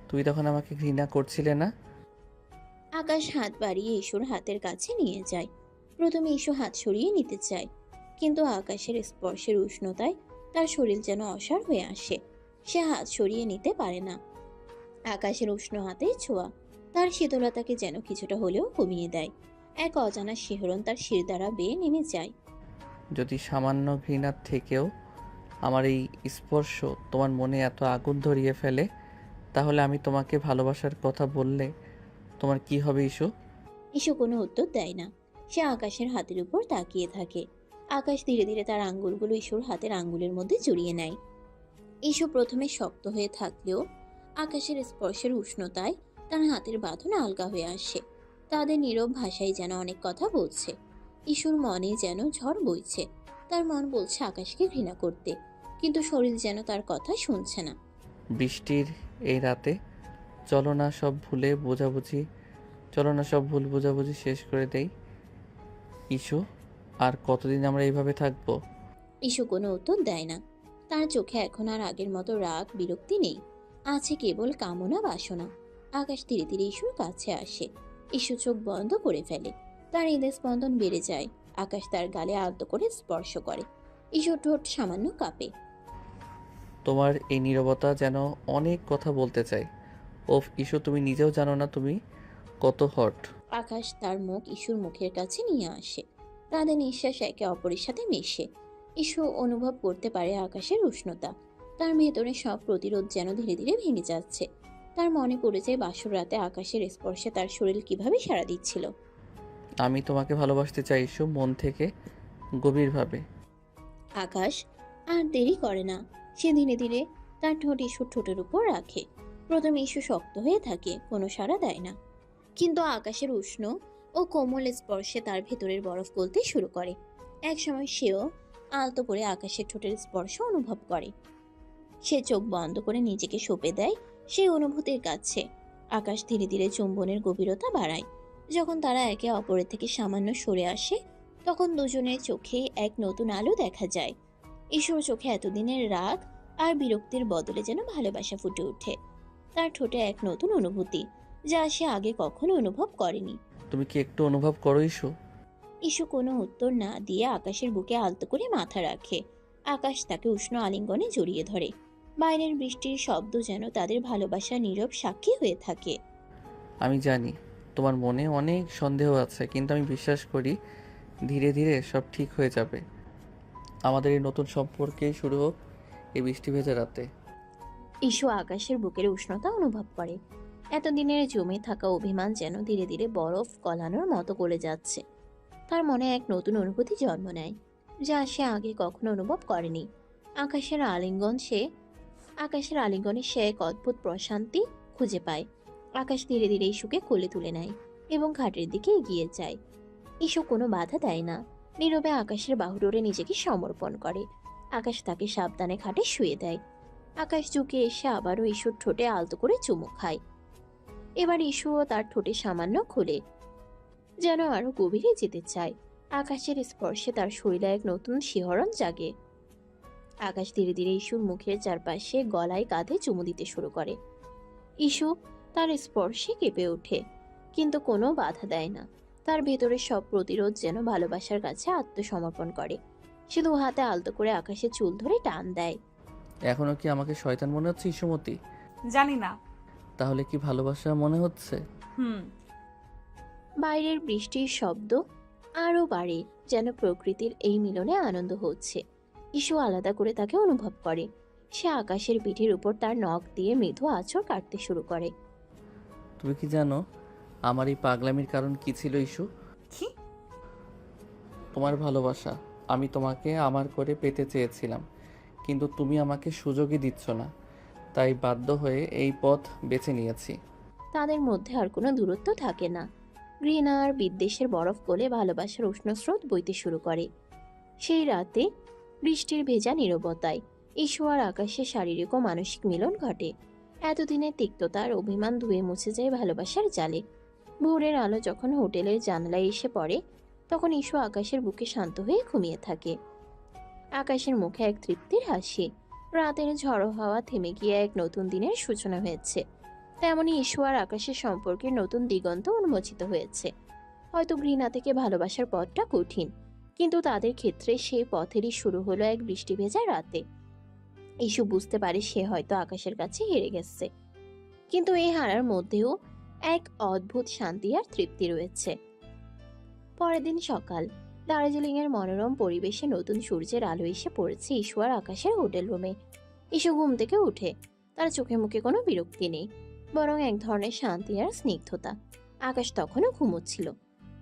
তুমি তখন আমাকে ঘৃণা করছিলে না? আকাশ হাত বাড়িয়ে ঈশুর হাতের কাছে নিয়ে যায়। প্রথমে ঈশু হাত সরিয়ে নিতে চায়, কিন্তু আকাশের স্পর্শের উষ্ণতায় তার শরীর যেন অসাড় হয়ে আসে। সে হাত সরিয়ে নিতে পারে না। আকাশের উষ্ণ হাতের ছোঁয়া তার শীতলতাকে যেন কিছুটা হলেও কমিয়ে দেয়। এক অজানা শিহরণ তার শির দ্বারা বেয়ে নেমে যায়। যদি সামান্য ঘৃণার থেকেও আমার এই স্পর্শ তোমার মনে এত আগুন ধরিয়ে ফেলে, তাহলে আমি তোমাকে ভালোবাসার কথা বললে তোমার কি হবে ইস্যু? ঈশু কোনো উত্তর দেয় না। সে আকাশের হাতের উপর তাকিয়ে থাকে। আকাশ ধীরে ধীরে তার আঙ্গুলগুলো ঈশুর হাতের আঙ্গুলের মধ্যে জড়িয়ে নেয়। ঈশু প্রথমে শক্ত হয়ে থাকলেও আকাশের স্পর্শের উষ্ণতায় তার হাতের বাঁধন আলগা হয়ে আসে। তাদের নীরব ভাষায় যেন অনেক কথা বলছে। ইস্যুর মনে যেন ঝড় বইছে। তার মন বলছে আকাশকে ঘৃণা করতে, কিন্তু শরীর যেন তার কথা শুনছে না। বৃষ্টির এই রাতে চলো না সব ভুল বোঝাবুঝি শেষ করে দেই। ইস্যু, আর কতদিন আমরা এইভাবে থাকবো? ইস্যু কোনো উত্তর দেয় না। তার চোখে এখন আর আগের মতো রাগ বিরক্তি নেই, আছে কেবল কামনা বাসনা। আকাশ ধীরে ধীরে ইস্যুর কাছে আসে। ইস্যু চোখ বন্ধ করে ফেলে। তার হৃদয় স্পন্দন বেড়ে যায়। আকাশ তার গালে আলতো করে স্পর্শ করে। ইস্যুর ঠোঁট সামান্য কাঁপে। তোমার এই নীরবতা যেন অনেক কথা বলতে চাই। ওফ ইস্যু, তুমি নিজেও জানো না তুমি কত হট। আকাশ তার মুখ ইস্যুর মুখের কাছে নিয়ে আসে। তাদের নিঃশ্বাস একে অপরের সাথে মেশে। ইস্যু অনুভব করতে পারে আকাশের উষ্ণতা। তার ভেতরে সব প্রতিরোধ যেন ধীরে ধীরে ভেঙে যাচ্ছে। তার মনে পড়ে যায় বাসর রাতে আকাশের স্পর্শে তার শরীর কিভাবে সাড়া দিচ্ছিল। আমি তোমাকে ভালোবাসতে চাই ইস্যু, মন থেকে, গভীরভাবে। আকাশ আর দেরি করে না। সে ধীরে ধীরে তার ঠোঁট ইস্যুর ঠোঁটের উপর রাখে। প্রথমে ইস্যু শক্ত হয়ে থাকে, কোনো সাড়া দেয় না। কিন্তু আকাশের উষ্ণ ও কোমল স্পর্শে তার ভেতরের বরফ গলতে শুরু করে। একসময় সেও আলতো করে আকাশের ঠোঁটের স্পর্শ অনুভব করে। সে চোখ বন্ধ করে নিজেকে সঁপে দেয় সেই অনুভূতির কাছে। আকাশ ধীরে ধীরে চুম্বনের গভীরতা বাড়ায়। যখন তারা একে অপরের থেকে সামান্য সরে আসে, তখন দুজনের চোখে এক নতুন আলো দেখা যায়। ঈশ্বর চোখে এতদিনের রাগ আর বিরক্তির বদলে যেন ভালোবাসা ফুটে ওঠে। তার ঠোঁটে এক নতুন অনুভূতি, যা সে আগে কখনো অনুভব করেনি। তুমি কি একটু অনুভব করো ইস্যু? ইস্যু কোনো উত্তর না দিয়ে আকাশের বুকে আলতো করে মাথা রাখে। আকাশ তাকে উষ্ণ আলিঙ্গনে জড়িয়ে ধরে। বাইরের বৃষ্টির শব্দ যেন তাদের ভালোবাসার নীরব সাক্ষী হয়ে থাকে। আমি জানি তোমার মনে অনেক সন্দেহ আছে, কিন্তু আমি বিশ্বাস করি ধীরে ধীরে সব ঠিক হয়ে যাবে। আমাদের এই নতুন সম্পর্কেই শুরু হোক এই বৃষ্টি ভেজা রাতে। ইস্যু আকাশের বুকের উষ্ণতা অনুভব করে। এতদিনের জমে থাকা অভিমান যেন ধীরে ধীরে বরফ গলানোর মতো গলে যাচ্ছে। তার মনে এক নতুন অনুভূতি জন্ম নেয়, যা সে আগে কখনো অনুভব করেনি। আকাশের আলিঙ্গনে সে এক অদ্ভুত প্রশান্তি খুঁজে পায়। আকাশ ধীরে ধীরে ইস্যুকে কোলে তুলে নেয় এবং ঘাটের দিকে এগিয়ে যায়। ইস্যু কোনো বাধা দেয় না, নীরবে আকাশের বাহুডোরে নিজেকে সমর্পণ করে। আকাশ তাকে সাবধানে ঘাটে শুয়ে দেয়। আকাশ ঝুঁকে এসে আবারও ইস্যুর ঠোঁটে আলতো করে চুমু খায়। এবার ইস্যুও তার ঠোঁটে সামান্য খুলে, যেন আরো গভীরে যেতে চায়। আকাশের স্পর্শে তার শরীরে এক নতুন শিহরণ জাগে। আকাশ ধীরে ধীরে ইস্যুর মুখের চারপাশে, গলায়, কাঁধে চুমু দিতে শুরু করে। ইস্যু তার স্পর্শে কেঁপে ওঠে, কিন্তু কোনো বাধা দেয় না। তার ভেতরের সব প্রতিরোধ যেন ভালোবাসার কাছে আত্মসমর্পণ করে। সে দু হাতে আলতো করে আকাশের চুল ধরে টান দেয়। এখনো কি আমাকে শয়তান মনে হচ্ছে ইস্যুমতি? জানি না। তাহলে কি ভালোবাসা মনে হচ্ছে? বাইরের বৃষ্টির শব্দ আরো বাড়ে, যেন প্রকৃতির এই মিলনে আনন্দ হচ্ছে। ইস্যু আলাদা করে তাকে অনুভব করে। সে আকাশের পিঠের উপর তার নখ দিয়ে মৃদু আঁচড় কাটতে শুরু করে। তুমি কি জানো আমার এই পাগলামির কারণ কি ছিল ইস্যু? কি? তোমার ভালোবাসা। আমি তোমাকে আমার করে পেতে চেয়েছিলাম, কিন্তু তুমি আমাকে সুযোগই দিচ্ছ না, তাই বাধ্য হয়ে এই পথ বেছে নিয়েছি। তাদের মধ্যে আর কোনো দূরত্ব থাকে না। ঘৃণা আর বিদ্বেষের বরফ গলে ভালোবাসার উষ্ণ স্রোত বইতে শুরু করে। সেই রাতে বৃষ্টির ভেজা নীরবতায় ইস্যু আর আকাশের শারীরিক ও মানসিক মিলন ঘটে। এতদিনের তিক্ততার অভিমান ধুয়ে মুছে যায় ভালোবাসার জালে। ভোরের আলো যখন হোটেলের জানালায় এসে পড়ে, তখন ইস্যু আকাশের বুকে শান্ত হয়ে ঘুমিয়ে থাকে। আকাশের মুখে এক তৃপ্তির হাসি। রাতের ঝড়ো হাওয়া থেমে গিয়ে এক নতুন দিনের সূচনা হয়েছে। তেমনি ইস্যু আর আকাশের সম্পর্কের নতুন দিগন্ত উন্মোচিত হয়েছে। হয়তো ঘৃণা থেকে ভালোবাসার পথটা কঠিন, কিন্তু তাদের ক্ষেত্রে সেই পথেরই শুরু হলো এক বৃষ্টি ভেজা রাতে। ইস্যু বুঝতে পারে সে হয়তো আকাশের কাছে হেরে গেছে, কিন্তু এই হারার মধ্যেও এক অদ্ভুত শান্তি আর তৃপ্তি রয়েছে। পরের দিন সকাল, দার্জিলিং এর মনোরম পরিবেশে নতুন সূর্যের আলো এসে পড়েছে ইস্যু আর আকাশের হোটেল রুমে। ইস্যু ঘুম থেকে উঠে। তার চোখে মুখে কোনো বিরক্তি নেই, বরং এক ধরনের শান্তি আর স্নিগ্ধতা। আকাশ তখনও ঘুমোচ্ছিল।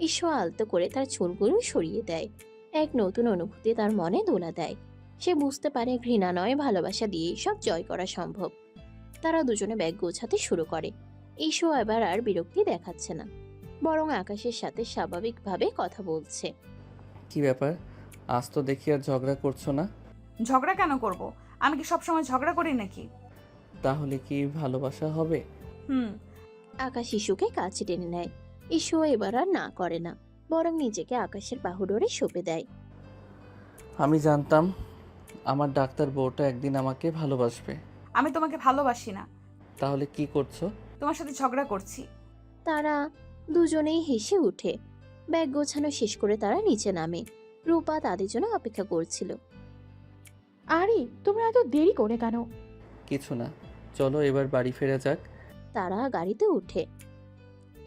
ইস্যু আলতো করে তার চুলগুলো সরিয়ে দেয়। এক নতুন অনুভূতি তার মনে দোলা দেয়। সে বুঝতে পারে ঘৃণা নয়, ভালোবাসা দিয়েই সব জয় করা সম্ভব। তারা দুজনে ব্যাগ গোছাতে শুরু করে। ঈশু এবার আর বিরক্তি দেখাচ্ছে না, বরং আকাশের সাথে স্বাভাবিকভাবে কথা বলছে। কি ব্যাপার, আজ তো দেখি আর ঝগড়া করছো না? ঝগড়া কেন করব? আমি কি সবসময় ঝগড়া করি নাকি? তাহলে কি ভালোবাসা হবে? হুম। আকাশ ঈশুকে কাছে টেনে নেয়। ঈশু এবার আর না করে না, বরং নিজেকে আকাশের বাহুডোরে সঁপে দেয়। আমি জানতাম আমার ডাক্তার বউটা একদিন আমাকে ভালোবাসবে। আমি তোমাকে ভালোবাসি না, তাহলে কি করছো? তোমার সাথে ঝগড়া করছি। তারা দুজনেই হেসে উঠে। ব্যাগ গোছানো শেষ করে তারা নিচে নামে। রূপা তাদের জন্য অপেক্ষা করছিল। আরে তোমরা এত দেরি করে কেন? কিছু না, চলো এবার বাড়ি ফেরা যাক। তারা গাড়িতে উঠে।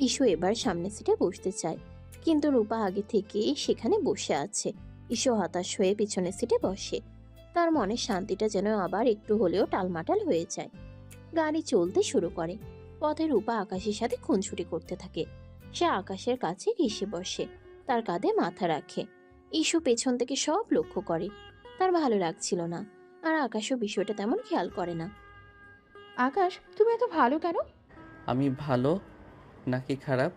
ঈশু এবার সামনের সিটে বসতে চায়, কিন্তু রূপা আগে থেকেই সেখানে বসে আছে। ঈশু হতাশ হয়ে পিছনের সিটে বসে। তার মনের শান্তিটা যেন আবার একটু হলেও টালমাটাল হয়ে যায়। গাড়ি চলতে শুরু করে। পথে রূপা আকাশের সাথে খুনছুটি করতে থাকে। সে আকাশের কাছে ঘেঁষে বসে, তার কাঁধে মাথা রাখে। ঈশু পেছন থেকে সব লক্ষ্য করে। তার ভালো লাগছিল না, আর আকাশও বিষয়টা তেমন খেয়াল করে না। আকাশ তুমি এত ভালো কেন? আমি ভালো নাকি খারাপ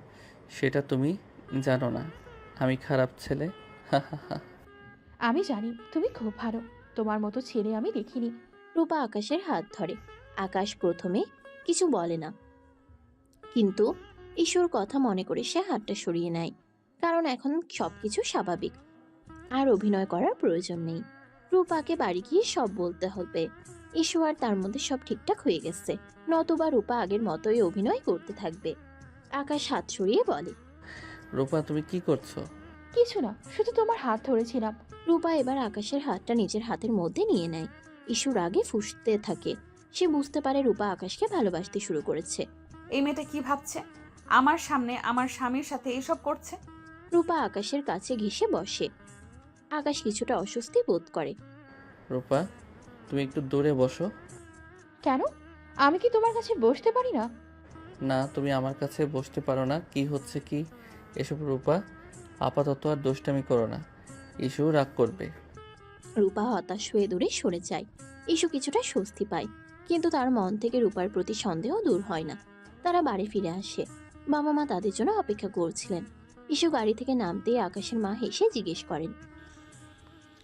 সেটা তুমি জানো না। আমি খারাপ ছেলে। আমি জানি তুমি খুব ভালো, তোমার মতো ছেলে আমি দেখিনি। রূপা আকাশের হাত ধরে। আকাশ প্রথমে কিছু বলে না, কিন্তু ঈশুর কথা মনে করে সে হাতটা সরিয়ে নেয়, কারণ এখন সবকিছু স্বাভাবিক, আর অভিনয় করার প্রয়োজন নেই। রূপাকে বাড়ি গিয়ে সব বলতে হবে। ঈশু আর তার মধ্যে সব ঠিকঠাক হয়ে গেছে, নতুবা রূপা আগের মতোই অভিনয় করতে থাকবে। আকাশ হাত সরিয়ে বলে, রূপা তুমি কি করছো? কিছু না, শুধু তোমার হাত ধরেছিলাম। রূপা এবার আকাশের হাতটা নিজের হাতের মধ্যে নিয়ে নেয়। ঈশুর আগে ফুঁসতে থাকে। সে বুঝতে পারে রূপা আকাশকে ভালোবাসতে শুরু করেছে। এই মেয়েটা কি ভাবছে? আমার সামনে আমার স্বামীর সাথে এসব করছে। রূপা আকাশের কাছে ঘেঁষে বসে। আকাশ কিছুটা অস্বস্তি বোধ করে। রূপা তুমি একটু দূরে বসো। কেন? আমি কি তোমার কাছে বসতে পারি না? না, তুমি আমার কাছে বসতে পারো না। কি হচ্ছে কি এসব রূপা? আপাতত আর দুষ্টামি করো না, ইস্যু রাগ করবে। রূপা হতাশ হয়ে দূরে সরে যায়। ঈশু কিছুটা স্বস্তি পায়, কিন্তু তার মন থেকে রূপার প্রতি সন্দেহ দূর হয় না। তারা বাড়ি ফিরে আসে। বাবা মা তাদের জন্য অপেক্ষা করছিলেন। ঈশু গাড়ি থেকে নামতেই আকাশের মা হেসে জিজ্ঞেস করেন,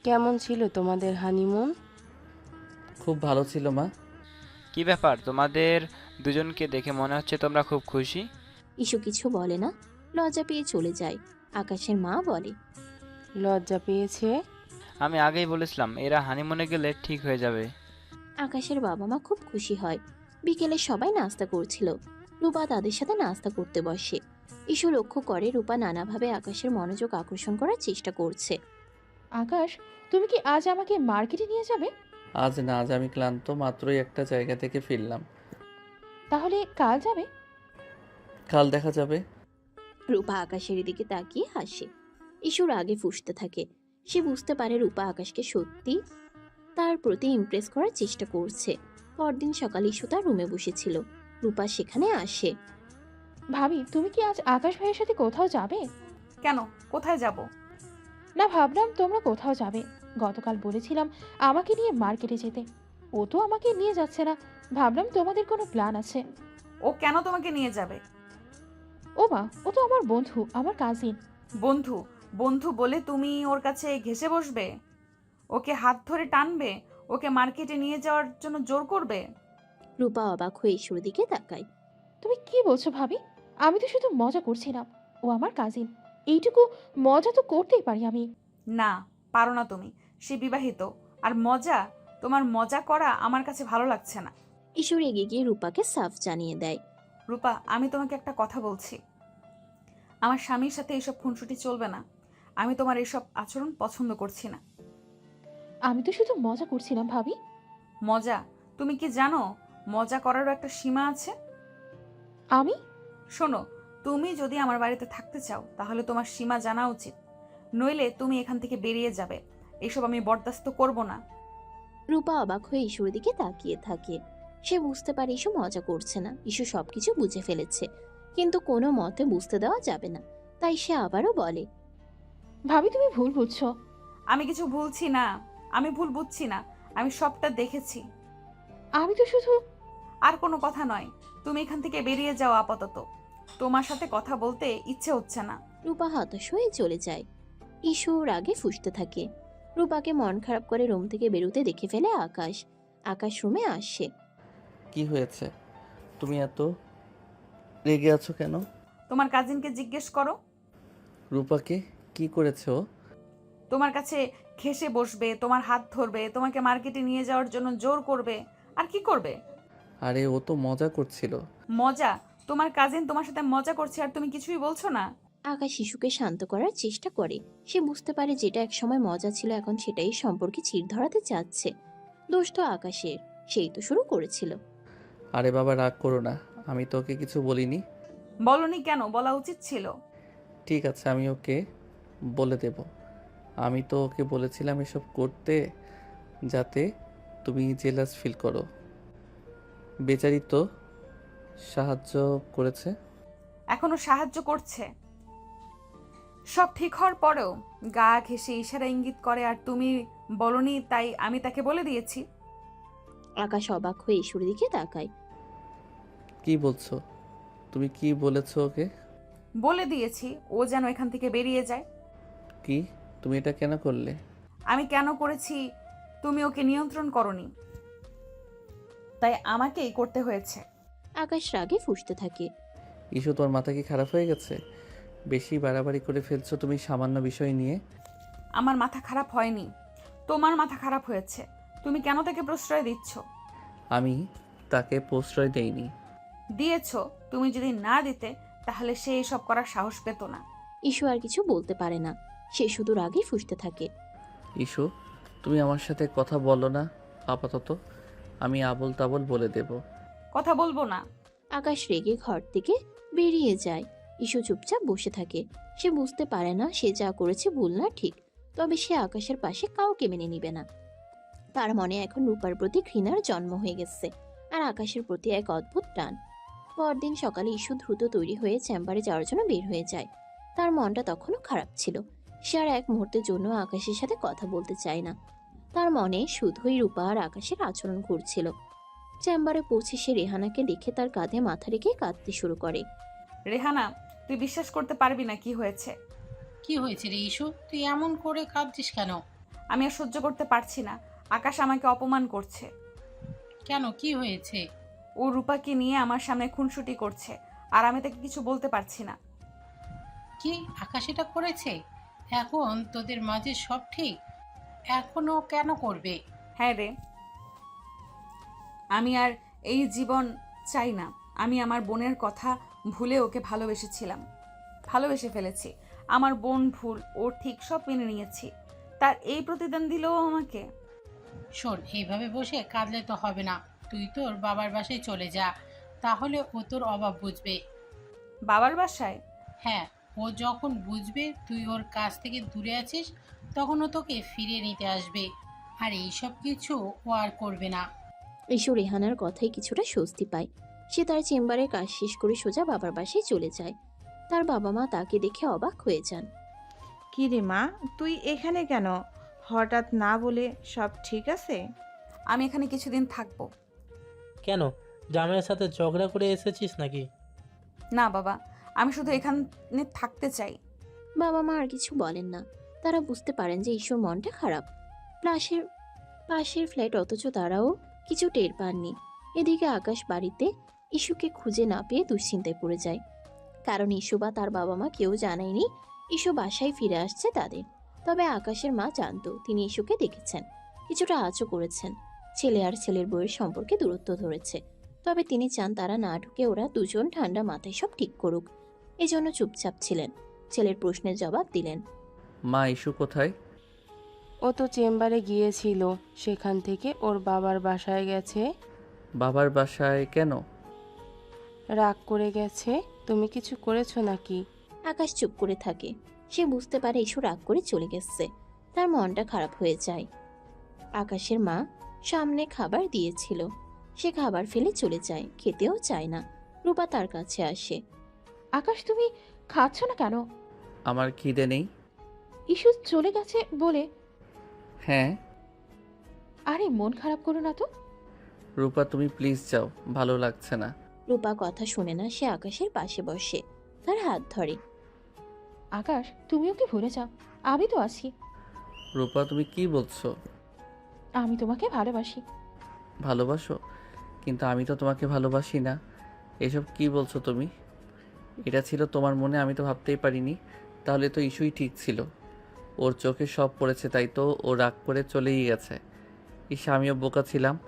কেমন ছিল তোমাদের হানিমুন? খুব ভালো ছিল মা। কি ব্যাপার, তোমাদের দুজনকে দেখে মনে হচ্ছে তোমরা খুব খুশি। ঈশু কিছু বলে না, লজ্জা পেয়ে চলে যায়। আকাশের মা বলে, লজ্জা পেয়েছে? আমি আগেই বলেছিলাম এরা হানিমুনে গেলে ঠিক হয়ে যাবে। আকাশের বাবা মা খুব খুশি হয়। বিকেলে সবাই নাস্তা করছিল। রূপা তাদের সাথে নাস্তা করতে বসে। ঈশু লক্ষ্য করে রূপা নানাভাবে আকাশের মনোযোগ আকর্ষণ করার চেষ্টা করছে। আকাশ তুমি কি আজ আমাকে মার্কেটে নিয়ে যাবে? আজ না, আজ আমি ক্লান্ত, মাত্রই একটা জায়গা থেকে ফিরলাম। তাহলে কাল যাবে? কাল দেখা যাবে। রূপা আকাশের দিকে তাকিয়ে হাসে। ঈশুর আগে ফুঁসতে থাকে। সে বুঝতে পারে রূপা আকাশকে সত্যি তার প্রতি ইমপ্রেস করার চেষ্টা করছে। পরদিন সকালে ঈশু তার রুমে বসেছিল। রূপা সেখানে আসে। ভাবি তুমি কি আজ আকাশ ভাইয়ের সাথে কোথাও যাবে? কেন, কোথায় যাব? না, ভাবলাম তোমরা কোথাও যাবে। গতকাল বলেছিলাম আমাকে নিয়ে মার্কেটে যেতে, ও তো আমাকে নিয়ে যাচ্ছে না। ভাবলাম তোমাদের কোনো প্ল্যান আছে। ও কেন তোমাকে নিয়ে যাবে? ও মা, ও তো আমার বন্ধু, আমার কাজিন। বন্ধু? বন্ধু বলে তুমি ওর কাছে ঘেঁষে বসবে? ওকে হাত ধরে টানবে? ওকে মার্কেটে নিয়ে যাওয়ার জন্য জোর করবে? রূপা অবাক হয়ে ঈশুর দিকে তাকায়। তুমি কি বলছো ভাবি? আমি তো শুধু মজা করছিলাম, ও আমার কাজিন, এইটুকু মজা তো করতেই পারি আমি। না, পারো না তুমি। সে বিবাহিত, আর মজা, তোমার মজা করা আমার কাছে ভালো লাগছে না। ঈশু রেগে গিয়ে রূপাকে সাফ জানিয়ে দেয়। রূপা, আমি তোমাকে একটা কথা বলছি। আমার স্বামীর সাথে এসব খুনসুটি চলবে না। আমি তোমার এসব আচরণ পছন্দ করছি না। আমি তো শুধু মজা করছিলাম ভাবি। মজা? তুমি কি জানো মজা করারও একটা সীমা আছে? আমি শোনো, তুমি যদি আমার বাড়িতে থাকতে চাও তাহলে তোমার সীমা জানা উচিত, নইলে তুমি এখান থেকে বেরিয়ে যাবে। এসব আমি বরদাস্ত করব না। রূপা অবাক হয়ে ঈশুর দিকে তাকিয়ে থাকে। সে বুঝতে পারে ঈশু মজা করছে না। ঈশু সবকিছু বুঝে ফেলেছে, কিন্তু কোনো মতে বুঝতে দেওয়া যাবে না। তাই সে আবারও বলে, ভাবি তুমি ভুল বুঝছো। আমি কিছু ভুলছি না, আমি ভুল বুঝছি না, আমি সবটা দেখেছি। আমি তো শুধু আর কোনো কথা নয়, তুমি এখান থেকে বেরিয়ে যাও আপাতত। তোমার সাথে কথা বলতে ইচ্ছে হচ্ছে না। রূপা হতাশ হয়ে চলে যায়। ঈশু রাগে ফুঁসতে থাকে। রূপাকে মন খারাপ করে রুম থেকে বেরোতে দেখে ফেলে আকাশ। আকাশ রুমে আসে। কি হয়েছে? তুমি এত রেগে আছো কেন? তোমার কাজিনকে জিজ্ঞেস করো। রূপাকে কি করেছে ও? তোমার কাছে ঘেঁষে বসবে, তোমার হাত ধরবে, তোমাকে মার্কেটে নিয়ে যাওয়ার জন্য জোর করবে। আর কি করবে? আরে ও তো মজা করছিল। মজা? তোমার কাজিন তোমার সাথে মজা করছে আর তুমি কিছুই বলছো না? আকাশ শিশুকে শান্ত করার চেষ্টা করে। সে বুঝতে পারে যেটা একসময় মজা ছিল এখন সেটাই সম্পর্কে চির ধরাতে চাচ্ছে। দোষ তো আকাশের, সেই তো শুরু করেছিল। আরে বাবা রাগ করো না, আমি তো ওকে কিছু বলিনি। বলনি কেন? বলা উচিত ছিল। ঠিক আছে, আমি ওকে বলে দেব। আমি তো ওকে বলেছিলাম এসব করতে যাতে তুমি জেলাস ফিল করো। বেচারি তো সাহায্য করেছে। এখনো সাহায্য করছে। সব ঠিক হওয়ার পরেও গা ঘেঁষে ইশারা ইঙ্গিত করে আর তুমি বলনি তাই আমি তাকে বলে দিয়েছি। আকাশ অবাক হয়ে ঈশ্বরের দিকে তাকায়। কি বলছো? তুমি কি বলেছো ওকে? বলে দিয়েছি ও যেন এখান থেকে বেরিয়ে যায়। কি? তুমি এটা কেন করলে? আমি কেন করেছি? তুমি ওকে নিয়ন্ত্রণ করনি, তাই আমাকেই করতে হয়েছে। আকাশ রাগে ফুঁসতে থাকে। ইস্যু, তোর মাথা কি খারাপ হয়ে গেছে? বেশি বাড়াবাড়ি করে ফেলছো তুমি সামান্য বিষয় নিয়ে। আমার মাথা খারাপ হয়নি, তোমার মাথা খারাপ হয়েছে। তুমি কেন তাকে প্রশ্রয় দিচ্ছ? আমি তাকে প্রশ্রয় দেইনি। দিয়েছো। তুমি যদি না দিতে তাহলে সে এসব করার সাহস পেত না। ঈশু আর কিছু বলতে পারে না। সে শুধু রাগে ফুঁসতে থাকে। ইস্যু, তুমি আমার সাথে কথা বলো না আপাতত। আমি আবল তাবল বলে দেব। কথা বলবো না। আকাশ রেগে ঘর থেকে বেরিয়ে যায়। ঈশু চুপচাপ বসে থাকে। সে বুঝতে পারে না সে যা করেছে ভুল না ঠিক, তবে সে আকাশের পাশে কাউকে মেনে নিবে না। তার মনে এখন রূপার প্রতি ঘৃণার জন্ম হয়ে গেছে, আর আকাশের প্রতি এক অদ্ভুত টান। পরদিন সকালে ঈশু দ্রুত তৈরি হয়ে চেম্বারে যাওয়ার জন্য বের হয়ে যায়। তার মনটা তখনও খারাপ ছিল। সে আর এক মুহূর্তের জন্য আকাশের সাথে কথা বলতে চায় না। তার মনে শুধুই রূপা আর আকাশের আচরণ ঘুরছিল। চেম্বারে পৌঁছে সে রেহানাকে দেখে তার কাঁধে মাথা রেখে কাঁদতে শুরু করে। রেহানা, তুই বিশ্বাস করতে পারবি না কি হয়েছে। কি হয়েছে রে ইস্যু? তুই এমন করে কাঁদছিস কেন? আমি আর সহ্য করতে পারছি না। আকাশ আমাকে অপমান করছে। কেন, কি হয়েছে? ও রূপাকে নিয়ে আমার সামনে খুনসুটি করছে আর আমি তাকে কিছু বলতে পারছি না। কি আকাশ এটা করেছে? এখন তোদের মাঝে সব ঠিক, এখনো কেন করবে? হ্যাঁ রে, আমি আর এই জীবন চাই না। আমি আমার বোনের কথা ভুলে ওকে ভালোবেসে ফেলেছি। আমার বোন ভুল, ও ঠিক সব মেনে নিয়েছি। তার এই প্রতিদান দিল ও আমাকে। শোন, এইভাবে বসে কাঁদলে তো হবে না। তুই তোর বাবার বাসায় চলে যা, তাহলে ও তোর অভাব বুঝবে। বাবার বাসায়? হ্যাঁ, ও যখন বুঝবে তুই ওর কাছ থেকে দূরে আছিস তখন ও তোকে ফিরিয়ে নিতে আসবে। আর এইসব কিছু ও আর করবে না। ঈশু রেহানার কথায় কিছুটা স্বস্তি পায়। সে তার চেম্বারে কাজ শেষ করে সোজা বাবার বাসায় চলে যায়। তার বাবা মা তাকে দেখে অবাক হয়ে যান। কি রে মা, তুই এখানে কেন? হঠাৎ না বলে সব ঠিক আছে? আমি এখানে কিছুদিন থাকবো। কেন, জামাইয়ের সাথে ঝগড়া করে এসেছিস নাকি? না বাবা, আমি শুধু এখানে থাকতে চাই। বাবা মা আর কিছু বলেন না। তারা বুঝতে পারেন যে ঈশুর মনটা খারাপ। পাশের ফ্ল্যাট, অথচ তারাও কিছু টের পাননি। এদিকে আকাশ বাড়িতে ঈশুকে খুঁজে না পেয়ে দুশ্চিন্তায় পড়ে যায়। কারণ ঈশু বা তার বাবা মা কেউ জানায়নি ঈশু বাসায় ফিরে আসছে তাদের। তবে আকাশের মা জানতো, তিনি ঈশুকে দেখেছেন, কিছুটা আঁচও করেছেন। ছেলে আর ছেলের বউয়ের সম্পর্কে দূরত্ব ধরেছে। তবে তিনি চান তারা না ঢুকে ওরা দুজন ঠান্ডা মাথায় সব ঠিক করুক। এজন্য চুপচাপ ছিলেন। ছেলের প্রশ্নের জবাব দিলেন। মা, ইস্যু কোথায়? ও তো চেম্বারে গিয়েছিল, সেখান থেকে ওর বাবার বাসায় গেছে। বাবার বাসায় কেন? রাগ করে গেছে। তুমি কিছু করেছো নাকি? আকাশ চুপ করে থাকে। সে বুঝতে পারে ঈশু রাগ করে চলে গেছে। তার মনটা খারাপ হয়ে যায়। আকাশের মা সামনে খাবার দিয়েছিল, সে খাবার ফেলে চলে যায়, খেতেও চায় না। রূপা তার কাছে আসে। আকাশ, তুমি খাচ্ছ না কেন? আমার খিদে নেই। ইস্যু চলে গেছে বলে? হ্যাঁ। আরে মন খারাপ করো না তো। রূপা তুমি প্লিজ যাও, ভালো লাগছে না। রূপা কথা শুনে না, সে আকাশের পাশে বসে, তার হাত ধরে। আকাশ, তুমি ওকে ভুলে যাও, আমি তো আছি। রূপা তুমি কি বলছো? আমি তোমাকে ভালোবাসি। ভালোবাসো? কিন্তু আমি তো তোমাকে ভালোবাসি না। এসব কি বলছো তুমি? এটা ছিল তোমার মনে, আমি তো ভাবতেই পারিনি। তাহলে তো ইস্যুই ঠিক ছিল। ওর চোখে সব পড়েছে, তাই তো ও রাগ করে চলেই গেছে। আমিও বোকা ছিলাম।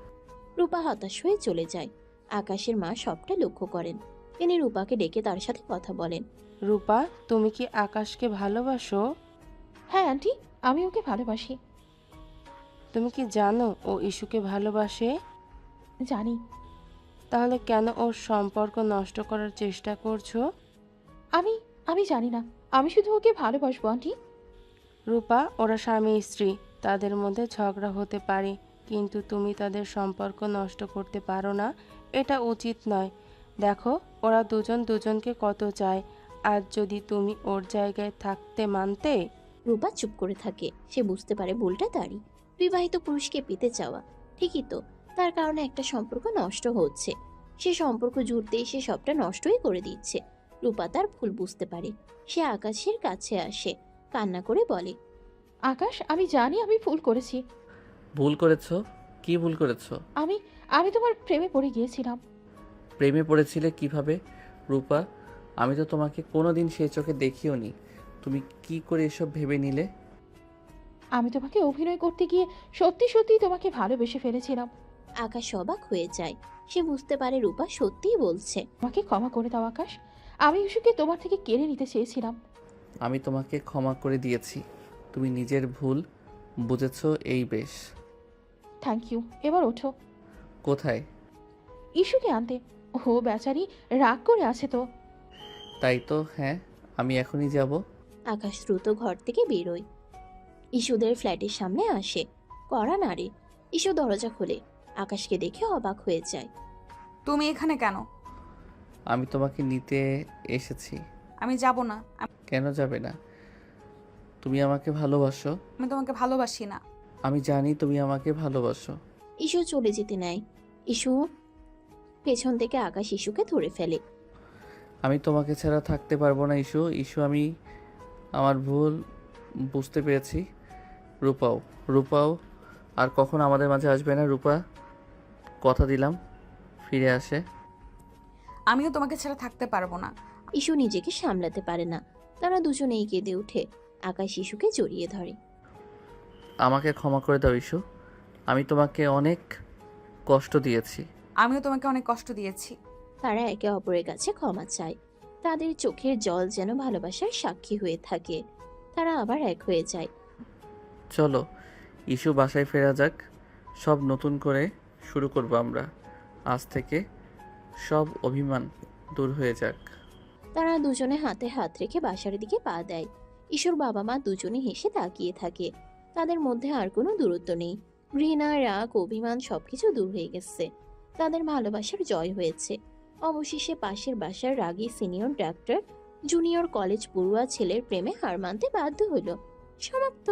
রূপা হতাশ হয়ে চলে যায়। আকাশের মা সবটা লক্ষ্য করেন। তিনি রূপাকে ডেকে তার সাথে কথা বলেন। রূপা, তুমি কি আকাশকে ভালোবাসো? হ্যাঁ আন্টি, আমি ওকে ভালোবাসি। তুমি কি জানো ও ইস্যুকে ভালোবাসে? জানি। তাহলে কেন ওর সম্পর্ক নষ্ট করার চেষ্টা করছো? আমি আমি জানি না, আমি শুধু ওকে ভালোবাসবো আন্টি। রূপা, ওরা স্বামী স্ত্রী, তাদের মধ্যে ঝগড়া হতে পারে, কিন্তু তুমি তাদের সম্পর্ক নষ্ট করতে পারো না। এটা উচিত নয়। দেখো, ওরা দুজন দুজনকে কত চায়। আর যদি তুমি ওর জায়গায় থাকতে মানতে। রূপা চুপ করে থাকে। সে বুঝতে পারে ভুলটা তারই। বিবাহিত পুরুষকে পেতে চাওয়া ঠিকই, তো তার কারণে একটা সম্পর্ক নষ্ট হচ্ছে। সে সম্পর্ক জুড়তেই সে সবটা নষ্টই করে দিচ্ছে। রূপা তার ভুল বুঝতে পারে। সে আকাশের কাছে আসে, কান্না করে বলে। আকাশ, আমি জানি আমি ভুল করেছি। ভুল করেছো? কি ভুল করেছো? আমি আমি তোমার প্রেমে পড়ে গিয়েছিলাম। প্রেমে পড়েছিলে কিভাবে রূপা? আমি তো তোমাকে কোনোদিন সেই চোখে দেখিও নি। তুমি কি করে এসব ভেবে নিলে? আমি তোমাকে অভিনয় করতে গিয়ে সত্যি সত্যি তোমাকে ভালোবেসে ফেলেছিলাম। আকাশ অবাক হয়ে যায়। সে বুঝতে পারে রূপা সত্যিই বলছে। আমাকে ক্ষমা করে দাও আকাশ, আমি ইস্যুকে তোমার থেকে কেড়ে নিতে চেয়েছিলাম। আমি তোমাকে ক্ষমা করে দিয়েছি। তুমি নিজের ভুল বুঝেছো, এই বেশ। Thank you. এবার ওঠো। কোথায়? ইস্যুকে আনতে। ও বেচারি রাগ করে আছে তো। তাই তো, হ্যাঁ, আমি এখনই যাব। আকাশ দ্রুত ঘর থেকে বেরোয়। ইস্যুদের ফ্ল্যাটের সামনে আসে, কড়া নাড়ে। ইস্যু দরজা খোলে। আকাশকে দেখে অবাক হয়ে যায়। তুমি এখানে কেন? আমি তোমাকে নিতে এসেছি। আমি যাব না। কেন যাবে না? তুমি আমাকে ভালোবাসো। আমি তোমাকে ভালোবাসি না। আমি জানি তুমি আমাকে ভালোবাসো। ইস্যু চলে যেতে নেয়। ইস্যু পেছন থেকে আকাশ ইস্যুকে ধরে ফেলে। আমি তোমাকে ছাড়া থাকতে পারবো না ইস্যু। আমি আমার ভুল বুঝতে পেরেছি। রূপাও আর কখনো আমাদের মাঝে আসবে না। রূপা, কথা দিলাম ফিরে আসে। আমিও তোমাকে ছাড়া থাকতে পারবো না। ইস্যু নিজেকে সামলাতে পারে না। তারা দুজনেই কেঁদে ওঠে। আকাশ ইস্যুকে জড়িয়ে ধরে। আমাকে ক্ষমা করে দাও ইস্যু। আমি তোমাকে অনেক কষ্ট দিয়েছি। আমিও তোমাকে অনেক কষ্ট দিয়েছি। তারা একে অপরের কাছে ক্ষমা চায়। তাদের চোখের জল যেন ভালোবাসার সাক্ষী হয়ে থাকে। তারা আবার এক হয়ে যায়। চলো ইস্যু, বাসায় ফেরা যাক। সব নতুন করে শুরু করব আমরা। আজ থেকে সব অভিমান দূর হয়ে যাক। তারা দুজনে হাতে হাত রেখে বাসার দিকে পা দেয়। ইস্যুর বাবা মা দুজনে হেসে তাকিয়ে থাকে। তাদের মধ্যে আর কোনো দূরত্ব নেই। ঘৃণা, রাগ, অভিমান সবকিছু দূর হয়ে গেছে। তাদের ভালোবাসার জয় হয়েছে। অবশেষে পাশের বাসার রাগী সিনিয়র ডাক্তার জুনিয়র কলেজ পড়ুয়া ছেলের প্রেমে হার মানতে বাধ্য হলো। সমাপ্ত।